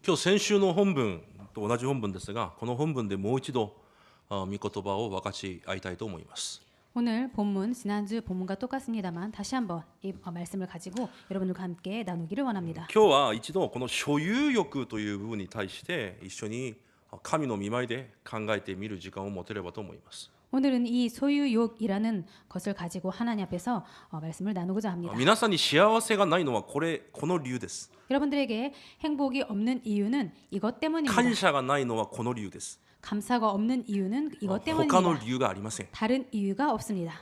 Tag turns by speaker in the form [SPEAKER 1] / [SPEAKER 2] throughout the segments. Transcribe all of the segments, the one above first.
[SPEAKER 1] 今日先週の本文と同じ本文ですが、この本文でもう一度御言葉を分かち合いたいと思います。
[SPEAKER 2] 오늘 본문 지난주 본문과 똑같습니다만 다시 한번 이 말씀을 가지고 여러분들과 함께 나누기를 원합니다.
[SPEAKER 1] 今日は一度この所有欲という部分に対して一緒に神の御前で考えてみる時間を持てればと思います。
[SPEAKER 2] 오늘은 이 소유욕이라는 것을 가지고 하나님 앞에서 말씀을 나누고자 합니다.
[SPEAKER 1] 皆さんに幸せがないのはこの理由です。
[SPEAKER 2] 여러분들에게 행복이 없는 이유는 이것 때문입니다.
[SPEAKER 1] 感謝がないのはこの理由です。
[SPEAKER 2] 감사가 없는 이유는 이것
[SPEAKER 1] 他の
[SPEAKER 2] 때문입니다.
[SPEAKER 1] 理由がありません。
[SPEAKER 2] 다른 이유가 없습니다.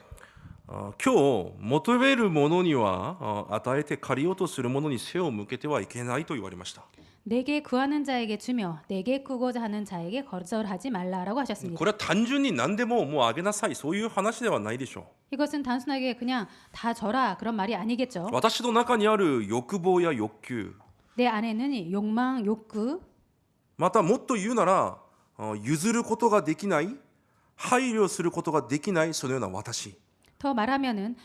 [SPEAKER 1] 今日求めるものには与えて借りようとするものに背を向けてはいけないと言われました。
[SPEAKER 2] 내게 구하는 자에게 주며 내게 구고자 하는 자에게 거절하지 말라라고 하셨습니다.
[SPEAKER 1] これは単純に何でももうあげなさい、そういう話ではないでしょ
[SPEAKER 2] 이것은 단순하게 그냥 다 줘라 그런 말이 아니겠죠.
[SPEAKER 1] う。私の中にある欲望や欲求、
[SPEAKER 2] 내 안에는 이 욕망, 욕구,
[SPEAKER 1] またもっと言うなら譲ることができない、配慮することができない、そのような私。
[SPEAKER 2] 더 말하면은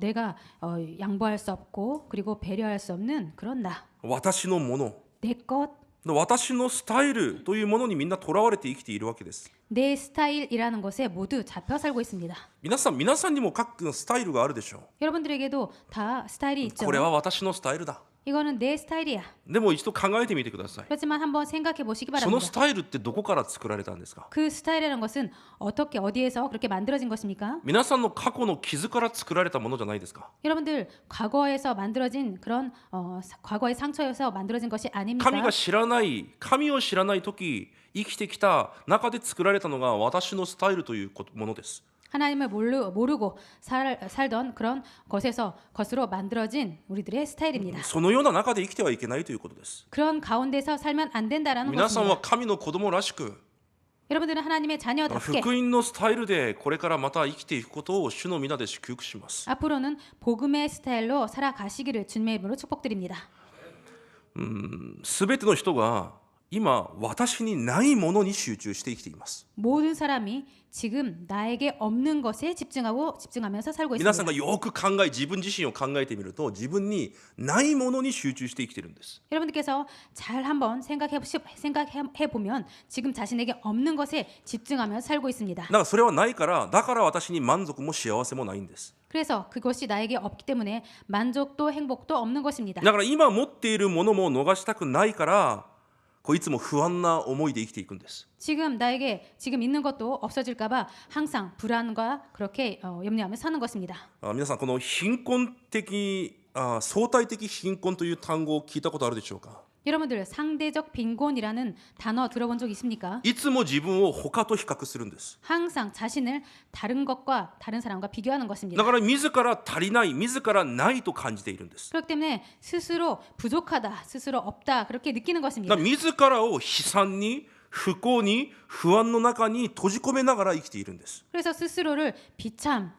[SPEAKER 2] 내가 양보할 수 없고 그리고 배려할 수 없는 그런 나,
[SPEAKER 1] 私のもの、
[SPEAKER 2] 내 것,
[SPEAKER 1] 私のスタイルというものにみんなとらわれて生きているわけです。
[SPEAKER 2] 내 스타일이라는 것에 모두 잡혀 살고 있습니다.
[SPEAKER 1] 皆さんにも各スタイルがあるでしょ
[SPEAKER 2] 여러분들에게도 다 스타일이
[SPEAKER 1] う。
[SPEAKER 2] 있죠.
[SPEAKER 1] これは私のスタイルだ。
[SPEAKER 2] 이거는 내 스타일이야.
[SPEAKER 1] でも一度考えてみてください。
[SPEAKER 2] 그렇지만 한번 생각해 보시기
[SPEAKER 1] その
[SPEAKER 2] 바랍니다.
[SPEAKER 1] スタイルってどこから作られたんですか？
[SPEAKER 2] 그 스타일이라는 것은 어떻게 어디에서 그렇게 만들어진 것입니까?
[SPEAKER 1] 皆さんの過去の傷から作られたものじゃないですか？
[SPEAKER 2] 여러분들 과거에서 만들어진 그런 과거의 상처에서 만들어진 것이 아닙니까?
[SPEAKER 1] 神を知らない時生きてきた中で作られたのが私のスタイルというものです。
[SPEAKER 2] 하나님을 모르고 살던 그런 것으로 만들어진 우리들의 스타일입니다.
[SPEAKER 1] そのような中で生きてはいけないということです。
[SPEAKER 2] 그런 가운데서 살면 안 된다라는
[SPEAKER 1] 皆さんは
[SPEAKER 2] 것입니다.
[SPEAKER 1] 神の子供らしく
[SPEAKER 2] 여러분들은 하나님의 자녀답게
[SPEAKER 1] 福音のスタイルでこれからまた生きていくことを主の皆で祝福します。
[SPEAKER 2] 앞으로는 복음의 스타일로 살아가시기를 주님의 이름으로 축복드립니다.
[SPEAKER 1] すべての人が今私にないものに集中して生きています。
[SPEAKER 2] 모든 사람이 지금 나에게 없는 것에 집중하면서 살고
[SPEAKER 1] 皆さん
[SPEAKER 2] 있습니다.
[SPEAKER 1] がよく自分自身を考えてみると自分にないものに集中して生きているんです。
[SPEAKER 2] 여러분들께서 잘 한번 생각해 보면 지금 자신에게 없는 것에 집중하면서 살고 있습니다.
[SPEAKER 1] だからそれはないからだから私に満足も幸せもないんです。
[SPEAKER 2] 그래서 그것이 나에게 없기 때문에 만족도 행복도 없는 것입니다.
[SPEAKER 1] だから今持っているものも逃したくないからいつも不安な思いで生きていくんです。
[SPEAKER 2] 나에게 지금 있는 것도 없어질까봐 항상 불안과 그렇게 염려하며 사는 것입니다.
[SPEAKER 1] 皆さんこの貧困的相対的貧困という単語を聞いたことあるでしょうか？
[SPEAKER 2] 여러분들 상대적 빈곤이라는 단어 들어본 적 있습니까?
[SPEAKER 1] いつも自分を他と比較するんです。
[SPEAKER 2] 항상 자신을 다른 사람과 비교하는
[SPEAKER 1] だ
[SPEAKER 2] 것입니다.
[SPEAKER 1] から自ら足りない、自らないと感じているんです。
[SPEAKER 2] 그렇기 때문에 스스로 부족하다, 스스로 없다 그렇게 느끼는
[SPEAKER 1] だ
[SPEAKER 2] 것입니다.
[SPEAKER 1] から自らを悲惨に、不幸に、不安の中に閉じ込めながら生きているんです。
[SPEAKER 2] 그래서 스스로를 비참,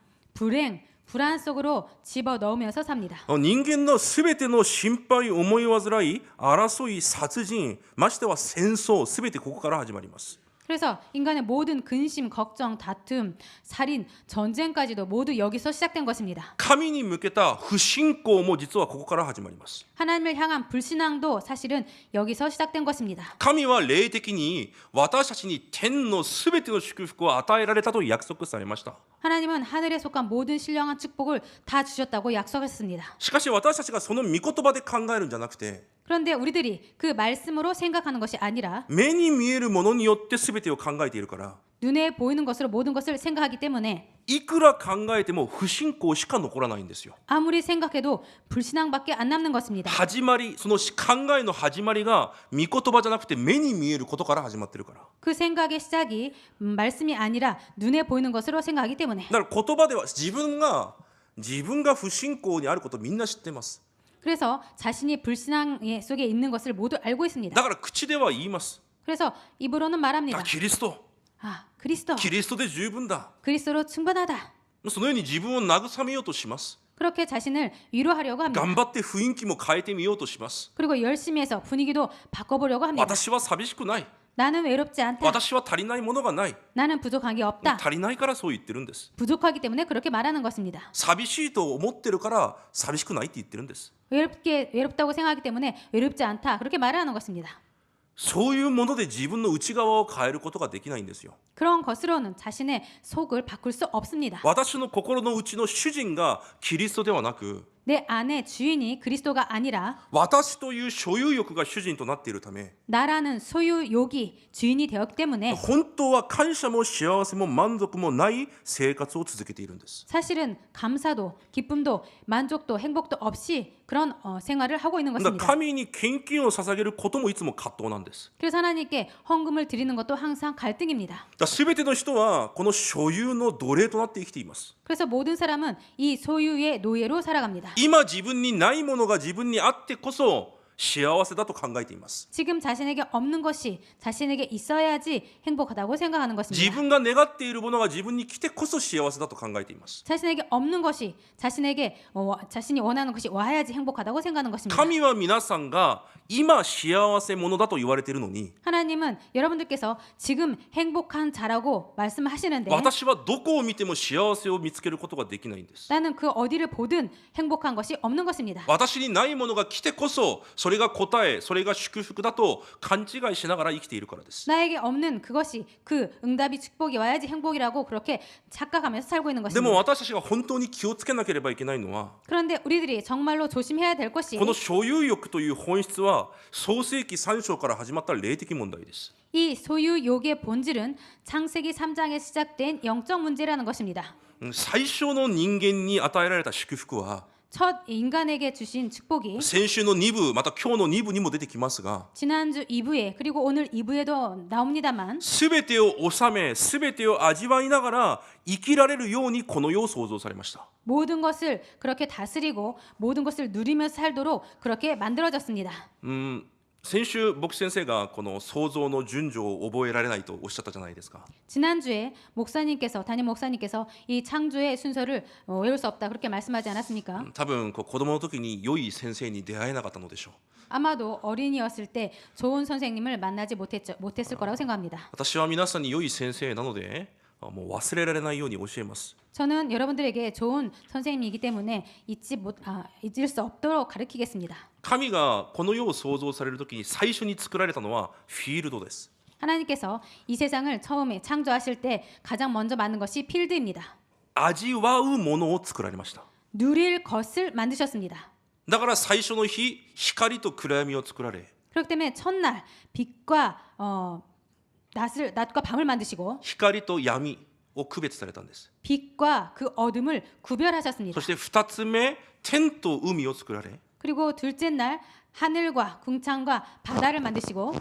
[SPEAKER 2] 불안 속으로 집어넣으면서 삽니다.
[SPEAKER 1] 人間のすべての心配、思い煩い、争い、殺人、ましては戦争、すべてここから始まります。
[SPEAKER 2] 그래서 인간의 모든 근심, 걱정, 다툼, 살인, 전쟁까지도 모두 여기서 시작된 것입니다.
[SPEAKER 1] 神に向けた不信仰も実はここから始まります。
[SPEAKER 2] 하나님을 향한 불신앙도 사실은 여기서 시작된 것입니다.
[SPEAKER 1] 神は霊的に私たちに天のすべての祝福を与えられたと約束されました。
[SPEAKER 2] 하나님은 하늘에 속한 모든 신령한 축복을 다 주셨다고 약속했습니다.
[SPEAKER 1] しかし私たちがその御言葉で考えるんじゃなくて
[SPEAKER 2] 그런데 우리들이 그 말씀으로 생각하는 것이 아니라
[SPEAKER 1] 目に見えるものによって全てを考えているから
[SPEAKER 2] 눈에 보이는 것으로 모든 것을 생각하기 때문에
[SPEAKER 1] いくら考えても不信仰しか残らないんですよ。
[SPEAKER 2] 아무리 생각해도 불신앙밖에 안 남는 것입니다.
[SPEAKER 1] 始まり、その考えの始まりが御言葉じゃなくて目に見えることから始まってるから。
[SPEAKER 2] 그 생각의 시작이 말씀이 아니라 눈에 보이는 것으로 생각하기 때문에
[SPEAKER 1] だから言葉では自分が不信仰にあることをみんな知ってます。
[SPEAKER 2] 그래서 자신이 불신앙 속에 있는 것을 모두 알고 있습니다.
[SPEAKER 1] だから口では言います。
[SPEAKER 2] 그래서 입으로는 말합니다.
[SPEAKER 1] キリスト、
[SPEAKER 2] 그리스도,
[SPEAKER 1] キリストで十分だ。
[SPEAKER 2] 그리스도로 충분하다.
[SPEAKER 1] そのように自分を慰めようとします。
[SPEAKER 2] 그렇게 자신을 위로하려고 합니다.
[SPEAKER 1] 頑張って雰囲気も変えてみようとします。
[SPEAKER 2] 그리고 열심히 해서 분위기도 바꿔보려고 합니다.
[SPEAKER 1] 私は寂しくない。
[SPEAKER 2] 나는 외롭지 않다.
[SPEAKER 1] 私は足りないものがない。
[SPEAKER 2] 나는 부족한 게 없다.
[SPEAKER 1] 足りないからそう言ってるんです。
[SPEAKER 2] 부족하기 때문에 그렇게 말하는 것입니다.
[SPEAKER 1] 寂しいと思ってるから寂しくないって言ってるんです。
[SPEAKER 2] 외롭다고 생각하기 때문에 외롭지 않다. 그렇게 말하는 것입니다.
[SPEAKER 1] そういうもので自分の内側を変えることができないんですよ。
[SPEAKER 2] 그런 것으로는 자신의 속을 바꿀 수 없습니다.
[SPEAKER 1] 私の心の内の主人がキリストではなく、
[SPEAKER 2] 내 안의 주인이 그리스도가 아니라
[SPEAKER 1] 私という所有欲が主人となっているため、
[SPEAKER 2] 나라는 소유욕이 주인이 되었기 때문에
[SPEAKER 1] 本当は感謝も幸せも満足もない生活を続けているんです。
[SPEAKER 2] 사실은 감사도 기쁨도 만족도 행복도 없이 그런 생활을 하고 있는
[SPEAKER 1] だから
[SPEAKER 2] 것입니다.
[SPEAKER 1] 神に献金を捧げることもいつも葛藤なんです。
[SPEAKER 2] 그래서 하나님께 헌금을 드리는 것도 항상 갈등입니다.
[SPEAKER 1] だから全ての人はこの所有の奴隷となって生きています。
[SPEAKER 2] 그래서 모든 사람은 이 소유의 노예로 살아갑니다.
[SPEAKER 1] 今自分にないものが自分にあってこそ幸せだと考えています。
[SPEAKER 2] 지금 자신에게 없는 것이 자신에게 있어야지 행복하다고 생각하는
[SPEAKER 1] 自
[SPEAKER 2] 것입니다.
[SPEAKER 1] 分が願っているものが自分に来てこそ幸せだと考えています。
[SPEAKER 2] 자신에게 없는 것이 자신에게 자신이 원하는 것이 와야지 행복하다고 생각하는 것입니다.
[SPEAKER 1] 神は皆さんが今幸せ者だと言われているのに、
[SPEAKER 2] 하나님은 여러분들께서 지금 행복한 자라고 말씀하시는데
[SPEAKER 1] 私はどこを見ても幸せを見つけることができないんです。
[SPEAKER 2] 나는 그 어디를 보든 행복한 것이 없는 것입니다.
[SPEAKER 1] 私にないものが来てこそそれが答え、それが祝福だと勘違いしながら生きているからです。
[SPEAKER 2] 나에게 없는 그것이 그 응답이 축복이 와야지 행복이라고 그렇게 착각하면서 살고 있는
[SPEAKER 1] でも
[SPEAKER 2] 것입니다.
[SPEAKER 1] 私たちが本当に気をつけなければいけないのは、
[SPEAKER 2] 그런데 우리들이 정말로 조심해야 될 것이
[SPEAKER 1] この所有欲という本質は創世記3章から始まった霊的問題です。
[SPEAKER 2] 이 소유욕의 본질은 창세기 3장에 시작된 영적 문제라는 것입니다.
[SPEAKER 1] 最初の人間に与えられた祝福は
[SPEAKER 2] 첫 인간에게 주신 축복이
[SPEAKER 1] 先週の2部また今日の2部にも出てきますが、
[SPEAKER 2] 지난주 2부에 그리고 오늘 2부에도 나옵니다만
[SPEAKER 1] 全てを治め全てを味わいながら生きられるようにこの世を創造されました。
[SPEAKER 2] 모든 것을 그렇게 다스리고 모든 것을 누리면서 살도록 그렇게 만들어졌습니다.
[SPEAKER 1] 先週僕先生がこの創造の順序を覚えられないとおっしゃったじゃないですか。
[SPEAKER 2] 지난주에 담임 목사님께서 이 창조의 순서를 외울 수 없다 그렇게 말씀하지 않았습니까?
[SPEAKER 1] 多分子供の時に良い先生に出会えなかったのでしょう。
[SPEAKER 2] 아마도 어린이였을 때 좋은 선생님을 만나지 못했을 거라고 생각합니다.
[SPEAKER 1] 私は皆さんに良い先生なのでもう忘れられないように教えます。
[SPEAKER 2] 저는 여러분들에게 좋은 선생님이기 때문에 잊을 수 없도록 가르치겠습니다.
[SPEAKER 1] 神がこの世を創造される時に最初に作られたのはフィールドです。
[SPEAKER 2] 하나님께서 이 세상을 처음에 창조하실 때 가장 먼저 만든 것이 필드입니다.
[SPEAKER 1] 味わうものを作られました。
[SPEAKER 2] 누릴 것을 만드셨습니다.
[SPEAKER 1] だから最初の日光と暗闇を作られ、
[SPEAKER 2] 그렇기 때문에 첫날 빛과 낮과 밤을 만드시고
[SPEAKER 1] 光と闇を区別されたんです。
[SPEAKER 2] 빛과 그 어둠을 구별하셨습니다.
[SPEAKER 1] そして2つ目天と海を作られ、
[SPEAKER 2] 그리고 둘째 날 하늘과 궁창과 바다를 만드시고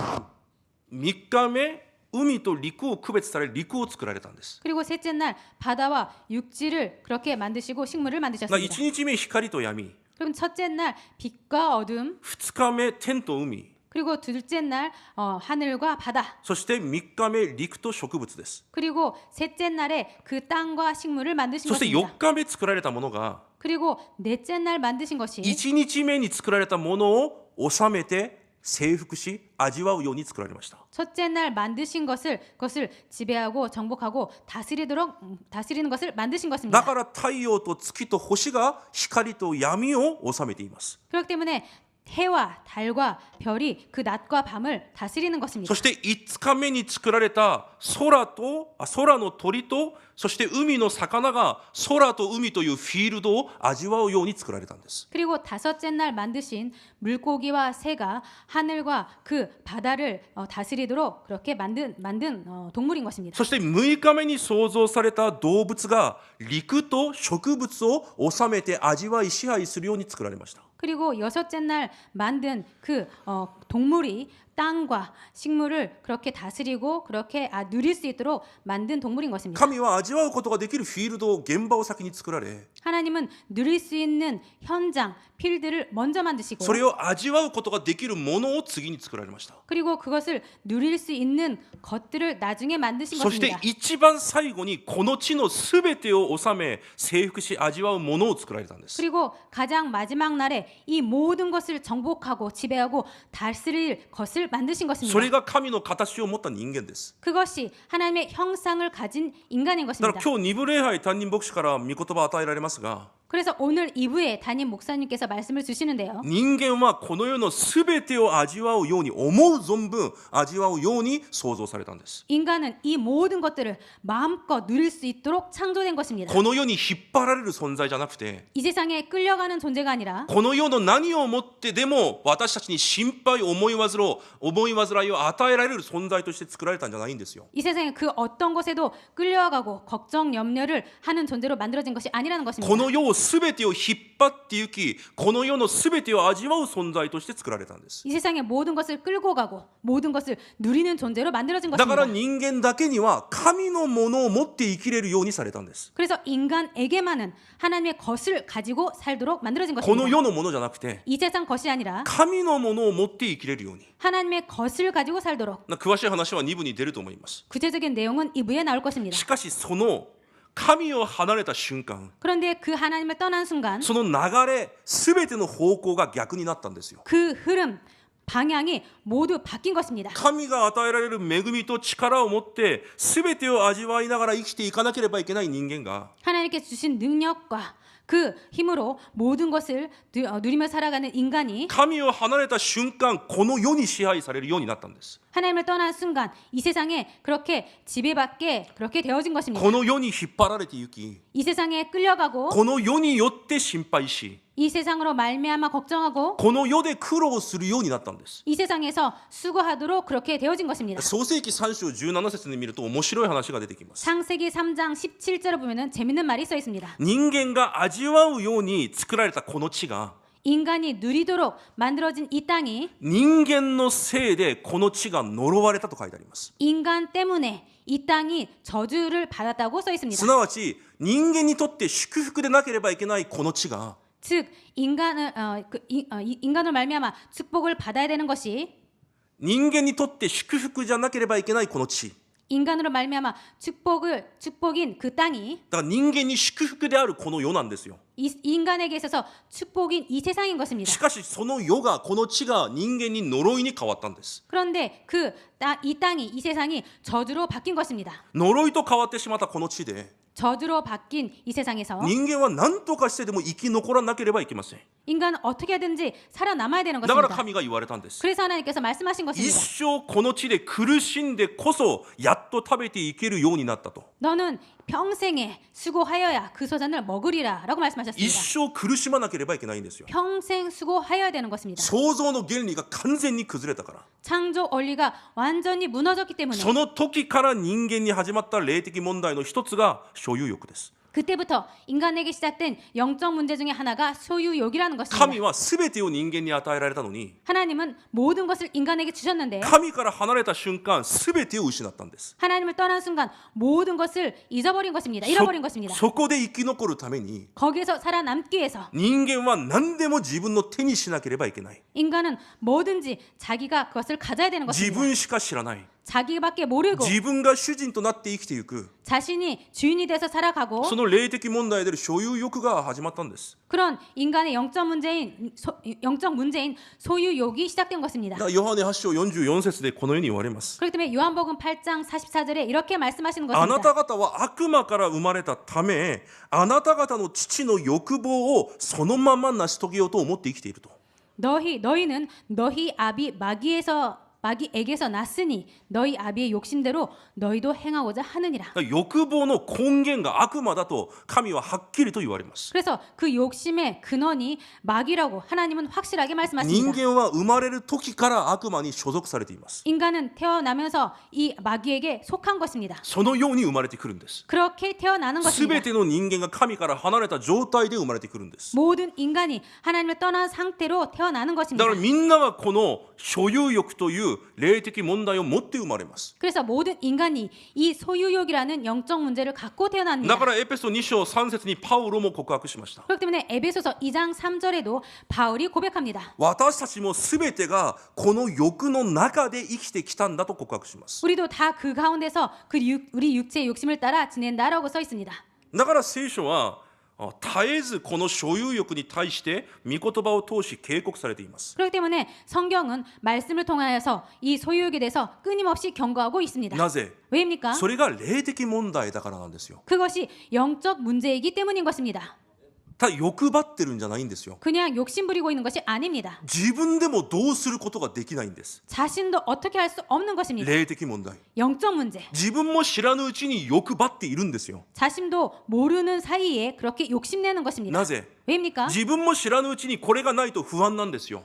[SPEAKER 1] 3日目海と陸を区別され陸を作られたんです。
[SPEAKER 2] 그리고 셋째 날 바다와 육지를 그렇게 만드시고 식물을
[SPEAKER 1] 1
[SPEAKER 2] 만드셨습니다.
[SPEAKER 1] 日目光と闇、
[SPEAKER 2] 그럼 첫째 날 빛과 어둠
[SPEAKER 1] 2日目天と海、
[SPEAKER 2] 그리고 둘째 날 하늘과 바다
[SPEAKER 1] そして3日目陸と植物です。
[SPEAKER 2] 그리고 셋째 날에 그 땅과 식물을 만드신
[SPEAKER 1] そして
[SPEAKER 2] 것입니다.
[SPEAKER 1] 4日目作られたものが
[SPEAKER 2] 그리고 넷째 날 만드신 것이
[SPEAKER 1] 1日目に作られたものを収めて征服し味わうように作られました。
[SPEAKER 2] 첫째 날 만드신 그것을 지배하고 정복하고 다스리는 것을 만드신
[SPEAKER 1] だ
[SPEAKER 2] 것입니다.
[SPEAKER 1] から太陽と月と星が光と闇を治めています。
[SPEAKER 2] 그렇기 때문에 해와 달과 별이 그 낮과 밤을 다스리는 것입니다.
[SPEAKER 1] そして5日目に作られた空の鳥とそして海の魚が空と海というフィールドを味わうように作られたんです。
[SPEAKER 2] 그리고 다섯째 날 만드신 물고기와 새가 하늘과 그 바다를 다스리도록 그렇게 만든 동물인 것입니다.
[SPEAKER 1] そして6日目に創造された動物が陸と植物を治めて味わい支配するように作られました。
[SPEAKER 2] 그리고 여섯째 날 만든 그 동물이 땅과 식물을 그렇게 다스리고 그렇게 누릴 수 있도록 만든 동물인 것입니다.
[SPEAKER 1] 神は味わうことができるフィールド現場を先に作られ、
[SPEAKER 2] 하나님은 누릴 수 있는 현장, 필드를 먼저 만드시고
[SPEAKER 1] それを味わうことができるものを次に作られました。
[SPEAKER 2] 그리고 그것을 누릴 수 있는 것들을 나중에 만드신
[SPEAKER 1] そして
[SPEAKER 2] 것입니다.
[SPEAKER 1] 一番最後にこの地のすべてを治め征服し味わうものを作られたんです。
[SPEAKER 2] 그리고 가장 마지막 날에 이 모든 것을 정복하고 지배하고 다스릴 것을 만드신
[SPEAKER 1] そ
[SPEAKER 2] 것입니다.
[SPEAKER 1] れが神の形を持った人間です。
[SPEAKER 2] 그것이 하나님의 형상을 가진 인간인
[SPEAKER 1] だから
[SPEAKER 2] 것입니다.
[SPEAKER 1] 今日2部礼拝担任牧師から御言葉を与えられますが、
[SPEAKER 2] 그래서 오늘 2부에 담임 목사님께서 말씀을 주시는데요.
[SPEAKER 1] 人間はこの世のすべてを味わうように、思う存分味わうように創造されたんです。
[SPEAKER 2] 인간은 이 모든 것들을 마음껏 누릴 수 있도록 창조된 것입니다.
[SPEAKER 1] この世に引っ張られる存在じゃなくて、
[SPEAKER 2] 이 세상에 끌려가는 존재가 아니라
[SPEAKER 1] この世の何をもってでも私たちに心配、思い煩いを与えられる存在として作られたんじゃないんですよ。
[SPEAKER 2] 이 세상에 그 어떤 것에도 끌려가고 걱정, 염려를 하는 존재로 만들어진 것이 아니라는
[SPEAKER 1] こ
[SPEAKER 2] 것입니다.
[SPEAKER 1] の世をすべてを引っ張って行き、この世のすべてを味わう存在として作られたんです。
[SPEAKER 2] 이 세상의 모든 것을 끌고 가고 모든 것을 누리는 존재로 만들어진
[SPEAKER 1] だから
[SPEAKER 2] 것입니다.
[SPEAKER 1] 人間だけには神のものを持って生きれるようにされたんです。
[SPEAKER 2] 그래서 인간에게만은 하나님의 것을 가지고 살도록 만들어진
[SPEAKER 1] この
[SPEAKER 2] 것입니다.
[SPEAKER 1] 世のものじゃなくて、
[SPEAKER 2] 이 세상 것이 아니라
[SPEAKER 1] 神のものを持って生きれるように。
[SPEAKER 2] 하나님의 것을 가지고 살도록.
[SPEAKER 1] 詳しい話は2部に出ると思います。
[SPEAKER 2] 구체적인 내용은 2부에 나올 것입니다.
[SPEAKER 1] しかしその神を離れた瞬間、
[SPEAKER 2] 그런데 그 하나님을 떠난 순간
[SPEAKER 1] その流れ、すべての方向が逆になったんですよ。
[SPEAKER 2] 그 흐름, 방향이 모두 바뀐 것입니다.
[SPEAKER 1] 神が与えられる恵みと力を持ってすべてを味わいながら生きていかなければいけない人間が、
[SPEAKER 2] 하나님께 주신 능력과 그 힘으로 모든 것을 누리며 살아가는 인간이
[SPEAKER 1] 神を離れた瞬間、この世に支配されるようになったんです。
[SPEAKER 2] 하나님을 떠난 순간 이 세상에 그렇게 지배받게 그렇게 되어진 것입니다.
[SPEAKER 1] この世に引っ張られて行き、
[SPEAKER 2] 이 세상에 끌려가고
[SPEAKER 1] この世によって心配し、
[SPEAKER 2] 이 세상으로 말미암아 걱정하고
[SPEAKER 1] この世で苦労するようになったんです。
[SPEAKER 2] 이 세상에서 수고하도록 그렇게 되어진 것입니다.
[SPEAKER 1] 創世記3章17節に見ると面白い話が出てきます。
[SPEAKER 2] 창세기 3장 17절을 보면은 재밌는 말이 써 있습니다.
[SPEAKER 1] 人間が味わうように作られたこの地が、
[SPEAKER 2] 인간이 누리도록 만들어진 이 땅이
[SPEAKER 1] 人間のせいでこの地が呪われたと書いてあります。
[SPEAKER 2] 인간 때문에 이 땅이 저주를 받았다고 써 있습니다.
[SPEAKER 1] すなわち人間にとって祝福でなければいけないこの地が、
[SPEAKER 2] 즉 인간을 말미암아 축복을 받아야 되는 것이
[SPEAKER 1] 人間にとって祝福じゃなければいけないこの地、
[SPEAKER 2] 인간으로 말미암아 축복인 그 땅이
[SPEAKER 1] だから人間に祝福であるこの世なんですよ。
[SPEAKER 2] 인간에게 있어서 축복인 이 세상인 것입니다.
[SPEAKER 1] しかしその世が、この地が人間に呪いに変わったんです。
[SPEAKER 2] 그런데 이 땅이 이 세상이 저주로 바뀐 것입니다.
[SPEAKER 1] 呪いと変わってしまったこの地で、
[SPEAKER 2] 저주로 바뀐 이 세상에서
[SPEAKER 1] 人間は何とかしてでも生き残らなければいけません。
[SPEAKER 2] 인간은 어떻게든지 살아남아야 되는
[SPEAKER 1] だから
[SPEAKER 2] 것입니다.
[SPEAKER 1] 神が言われたんです。
[SPEAKER 2] 그래서 하나님께서 말씀하신
[SPEAKER 1] 一
[SPEAKER 2] 것입니다.
[SPEAKER 1] 生この地で苦しんでこそやっと食べていけるようになったと。
[SPEAKER 2] 너는 평생에 수고하여야 그 소산을 먹으리라 라고
[SPEAKER 1] 一
[SPEAKER 2] 말씀하셨습니다.
[SPEAKER 1] 生苦しまなければいけないんですよ。
[SPEAKER 2] 평생 수고하여야 되는 것입니다.
[SPEAKER 1] 創造の原理が完全に崩れたから。
[SPEAKER 2] 창조 원리가 완전히 무너졌기 때문에
[SPEAKER 1] その時から人間に始まった霊的問題の一つが所有欲です。
[SPEAKER 2] 그때부터 인간에게 시작된 영적 문제 중에 하나가 소유욕이라는 것입니다.
[SPEAKER 1] 神は全てを人間に与えられたのに、
[SPEAKER 2] 하나님은 모든 것을 인간에게 주셨는데
[SPEAKER 1] 神から離れた瞬間全てを失ったんです。
[SPEAKER 2] 하나님을 떠난 순간 모든 것을 잊어버린 것입니다. 잃어버린 것입니다.
[SPEAKER 1] そこで生き残るために
[SPEAKER 2] 거기에서 살아남기 위해서
[SPEAKER 1] 人間は何でも自分の手にしなければいけない。
[SPEAKER 2] 인간은 뭐든지 자기가 그것을 가져야 되는
[SPEAKER 1] 自
[SPEAKER 2] 것입니다.
[SPEAKER 1] 分しか知らない。
[SPEAKER 2] 자기밖에 모르고
[SPEAKER 1] 自分が主人となって生きていく。
[SPEAKER 2] 자신이 주인이 돼서 살아가고
[SPEAKER 1] その霊的問題である所有欲が始まったんです。
[SPEAKER 2] 그런 인간의 영적 문제인 소유욕이 시작된 것입니다.
[SPEAKER 1] だからヨハネ8章44節でこのように言われます。
[SPEAKER 2] 그렇기 때문에 요한복음 8장 44절에 이렇게 말씀하시는
[SPEAKER 1] あな
[SPEAKER 2] 것입니다.
[SPEAKER 1] た方は悪魔から生まれたため、あなた方の父の欲望をそのまま成し遂げようと思って生きていると。
[SPEAKER 2] 너희는 너희 아비 마귀에게서 났으니 너희 아비의 욕심대로 너희도 행하고자 하느니라.
[SPEAKER 1] だから欲望の根源が悪魔だと神ははっきりと言われます。
[SPEAKER 2] 그래서 그 욕심의 근원이 마귀라고 하나님은 확실하게
[SPEAKER 1] 人
[SPEAKER 2] 말씀하십니다.
[SPEAKER 1] 間は生まれる時から悪魔に所属されています。
[SPEAKER 2] 인간은 태어나면서 이 마귀에게 속한 것입니다.
[SPEAKER 1] そのように生まれてくるんです。
[SPEAKER 2] 그렇게 태어나는
[SPEAKER 1] す
[SPEAKER 2] 것입니다.
[SPEAKER 1] べての人間が神から離れた状態で生まれてくるんです。
[SPEAKER 2] 모든 인간이 하나님을 떠난 상태로 태어나는
[SPEAKER 1] だ
[SPEAKER 2] 것입니다.
[SPEAKER 1] からみんながこの所有欲という霊的問題を持って生まれます。
[SPEAKER 2] 그래서 모든 인간이 이 소유욕이라는 영적 문제를 갖고
[SPEAKER 1] だ
[SPEAKER 2] 태어납니다.
[SPEAKER 1] からエペソ2章3節にパウロも告白しました。
[SPEAKER 2] 그렇기 때문에 에베소서 2장 3절에도 바울이 고백합니다.
[SPEAKER 1] 私たちもすべてがこの欲の中で生きてきたんだと告白します。
[SPEAKER 2] 우리도 다 그 가운데서 우리 육체의 욕심을 따라 지낸다라고 써 있습니다.
[SPEAKER 1] だから聖書は絶えずこの所有欲に対して御言葉を通し警告されています。
[SPEAKER 2] 그렇기 때문에 성경은 말씀을 통하여서 이 소유욕에 대해서 끊임없이 경고하고 있습니다.
[SPEAKER 1] なぜ？
[SPEAKER 2] 왜입니까?
[SPEAKER 1] それが霊的問題だからなんですよ。
[SPEAKER 2] 그것이 영적 문제이기 때문인 것입니다.
[SPEAKER 1] ただ欲張ってるんじゃないんですよ。
[SPEAKER 2] 그냥 욕심 부리고 있는 것이 아닙니다.
[SPEAKER 1] 自分でもどうすることができないんです。
[SPEAKER 2] 자신도 어떻게 할 수 없는 것입니다.
[SPEAKER 1] 霊的問題。
[SPEAKER 2] 영적 문제.
[SPEAKER 1] 自分も知らぬうちに欲張っているんですよ。
[SPEAKER 2] 자신도 모르는 사이에 그렇게 욕심내는 것입니다.
[SPEAKER 1] なぜ？
[SPEAKER 2] 왜입니까?
[SPEAKER 1] 自分も知らぬうちにこれがないと不安なんですよ。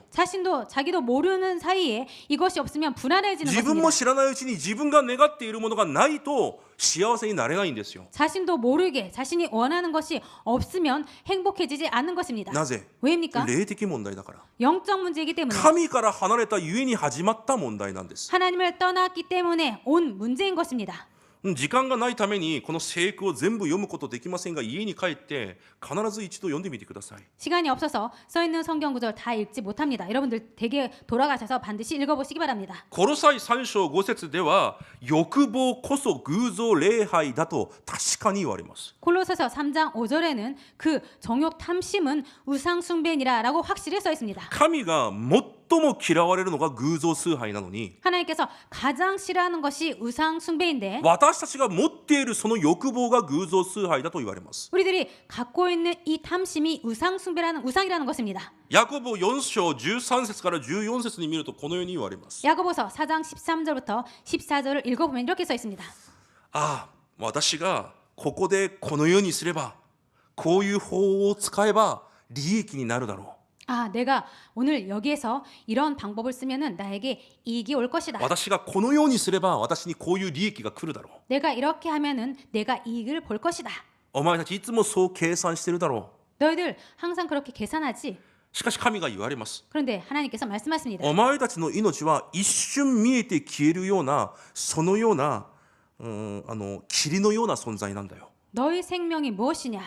[SPEAKER 2] 자기도 모르는 사이에 이것이 없으면 불안해지는
[SPEAKER 1] 自分も
[SPEAKER 2] 것입니다.
[SPEAKER 1] 知らないうちに自分が願っているものがないと幸せになれないんですよ。
[SPEAKER 2] 자신도 모르게 자신이 원하는 것이 없으면 행복해지지 않는 것입니다.
[SPEAKER 1] なぜ？
[SPEAKER 2] 왜입니까?
[SPEAKER 1] 霊的問題だから。
[SPEAKER 2] 영적 문제이기 때문에
[SPEAKER 1] 神から離れたゆえに始まった問題なんです。
[SPEAKER 2] 하나님을 떠났기 때문에 온 문제인 것입니다.
[SPEAKER 1] 時間がないためにこの聖句を全部読むことできませんが、家に帰って必ず一度読んでみてください。
[SPEAKER 2] 시간이 없어서 써있는 성경 구절 다 읽지 못합니다. 여러분들 댁에 돌아가셔서 반드시 읽어보시기 바랍니다.
[SPEAKER 1] コロサイ3章5節では欲望こそ偶像礼拝だと確かに言われます。
[SPEAKER 2] 콜로새서 3장 5절에는 그 정욕 탐심은 우상 숭배니라라고 확실히 써 있습니다.
[SPEAKER 1] 神が最も嫌われるのが偶像崇拝なのに、
[SPEAKER 2] 하나님께서 가장 싫어하는 것이 우상 숭배인데
[SPEAKER 1] 私たちが持っているその欲望が偶像崇拝だと言われます。
[SPEAKER 2] 우리들이 갖고 있는 이 탐심이 우상이라는 것입니다.
[SPEAKER 1] ヤコブ4章13節から14節に見るとこのように言われます。
[SPEAKER 2] 야고보서 4장 13절부터 14절을 읽어보면 이렇게 써 있습니다.
[SPEAKER 1] ああ、私がここでこのようにすれば、こういう方法を使えば利益になるだろう。
[SPEAKER 2] 아, 내가 오늘 여기에서 이런 방법을 쓰면은 나에게 이익이 올 것이다.
[SPEAKER 1] 私がこのようにすれば私にこういう利益が来るだろう。
[SPEAKER 2] 내가 이렇게 하면은 내가 이익을 볼 것이다.
[SPEAKER 1] お前たちいつもそう計算してるだろ
[SPEAKER 2] 너희들 항상 그렇게 계산하지.
[SPEAKER 1] う。しかし神が言われます。
[SPEAKER 2] 그런데 하나님께서 말씀하십니다.
[SPEAKER 1] お前たちの命は一瞬見えて消えるようなそのような霧のような存在なんだよ。
[SPEAKER 2] 너희 생명이 무엇이냐?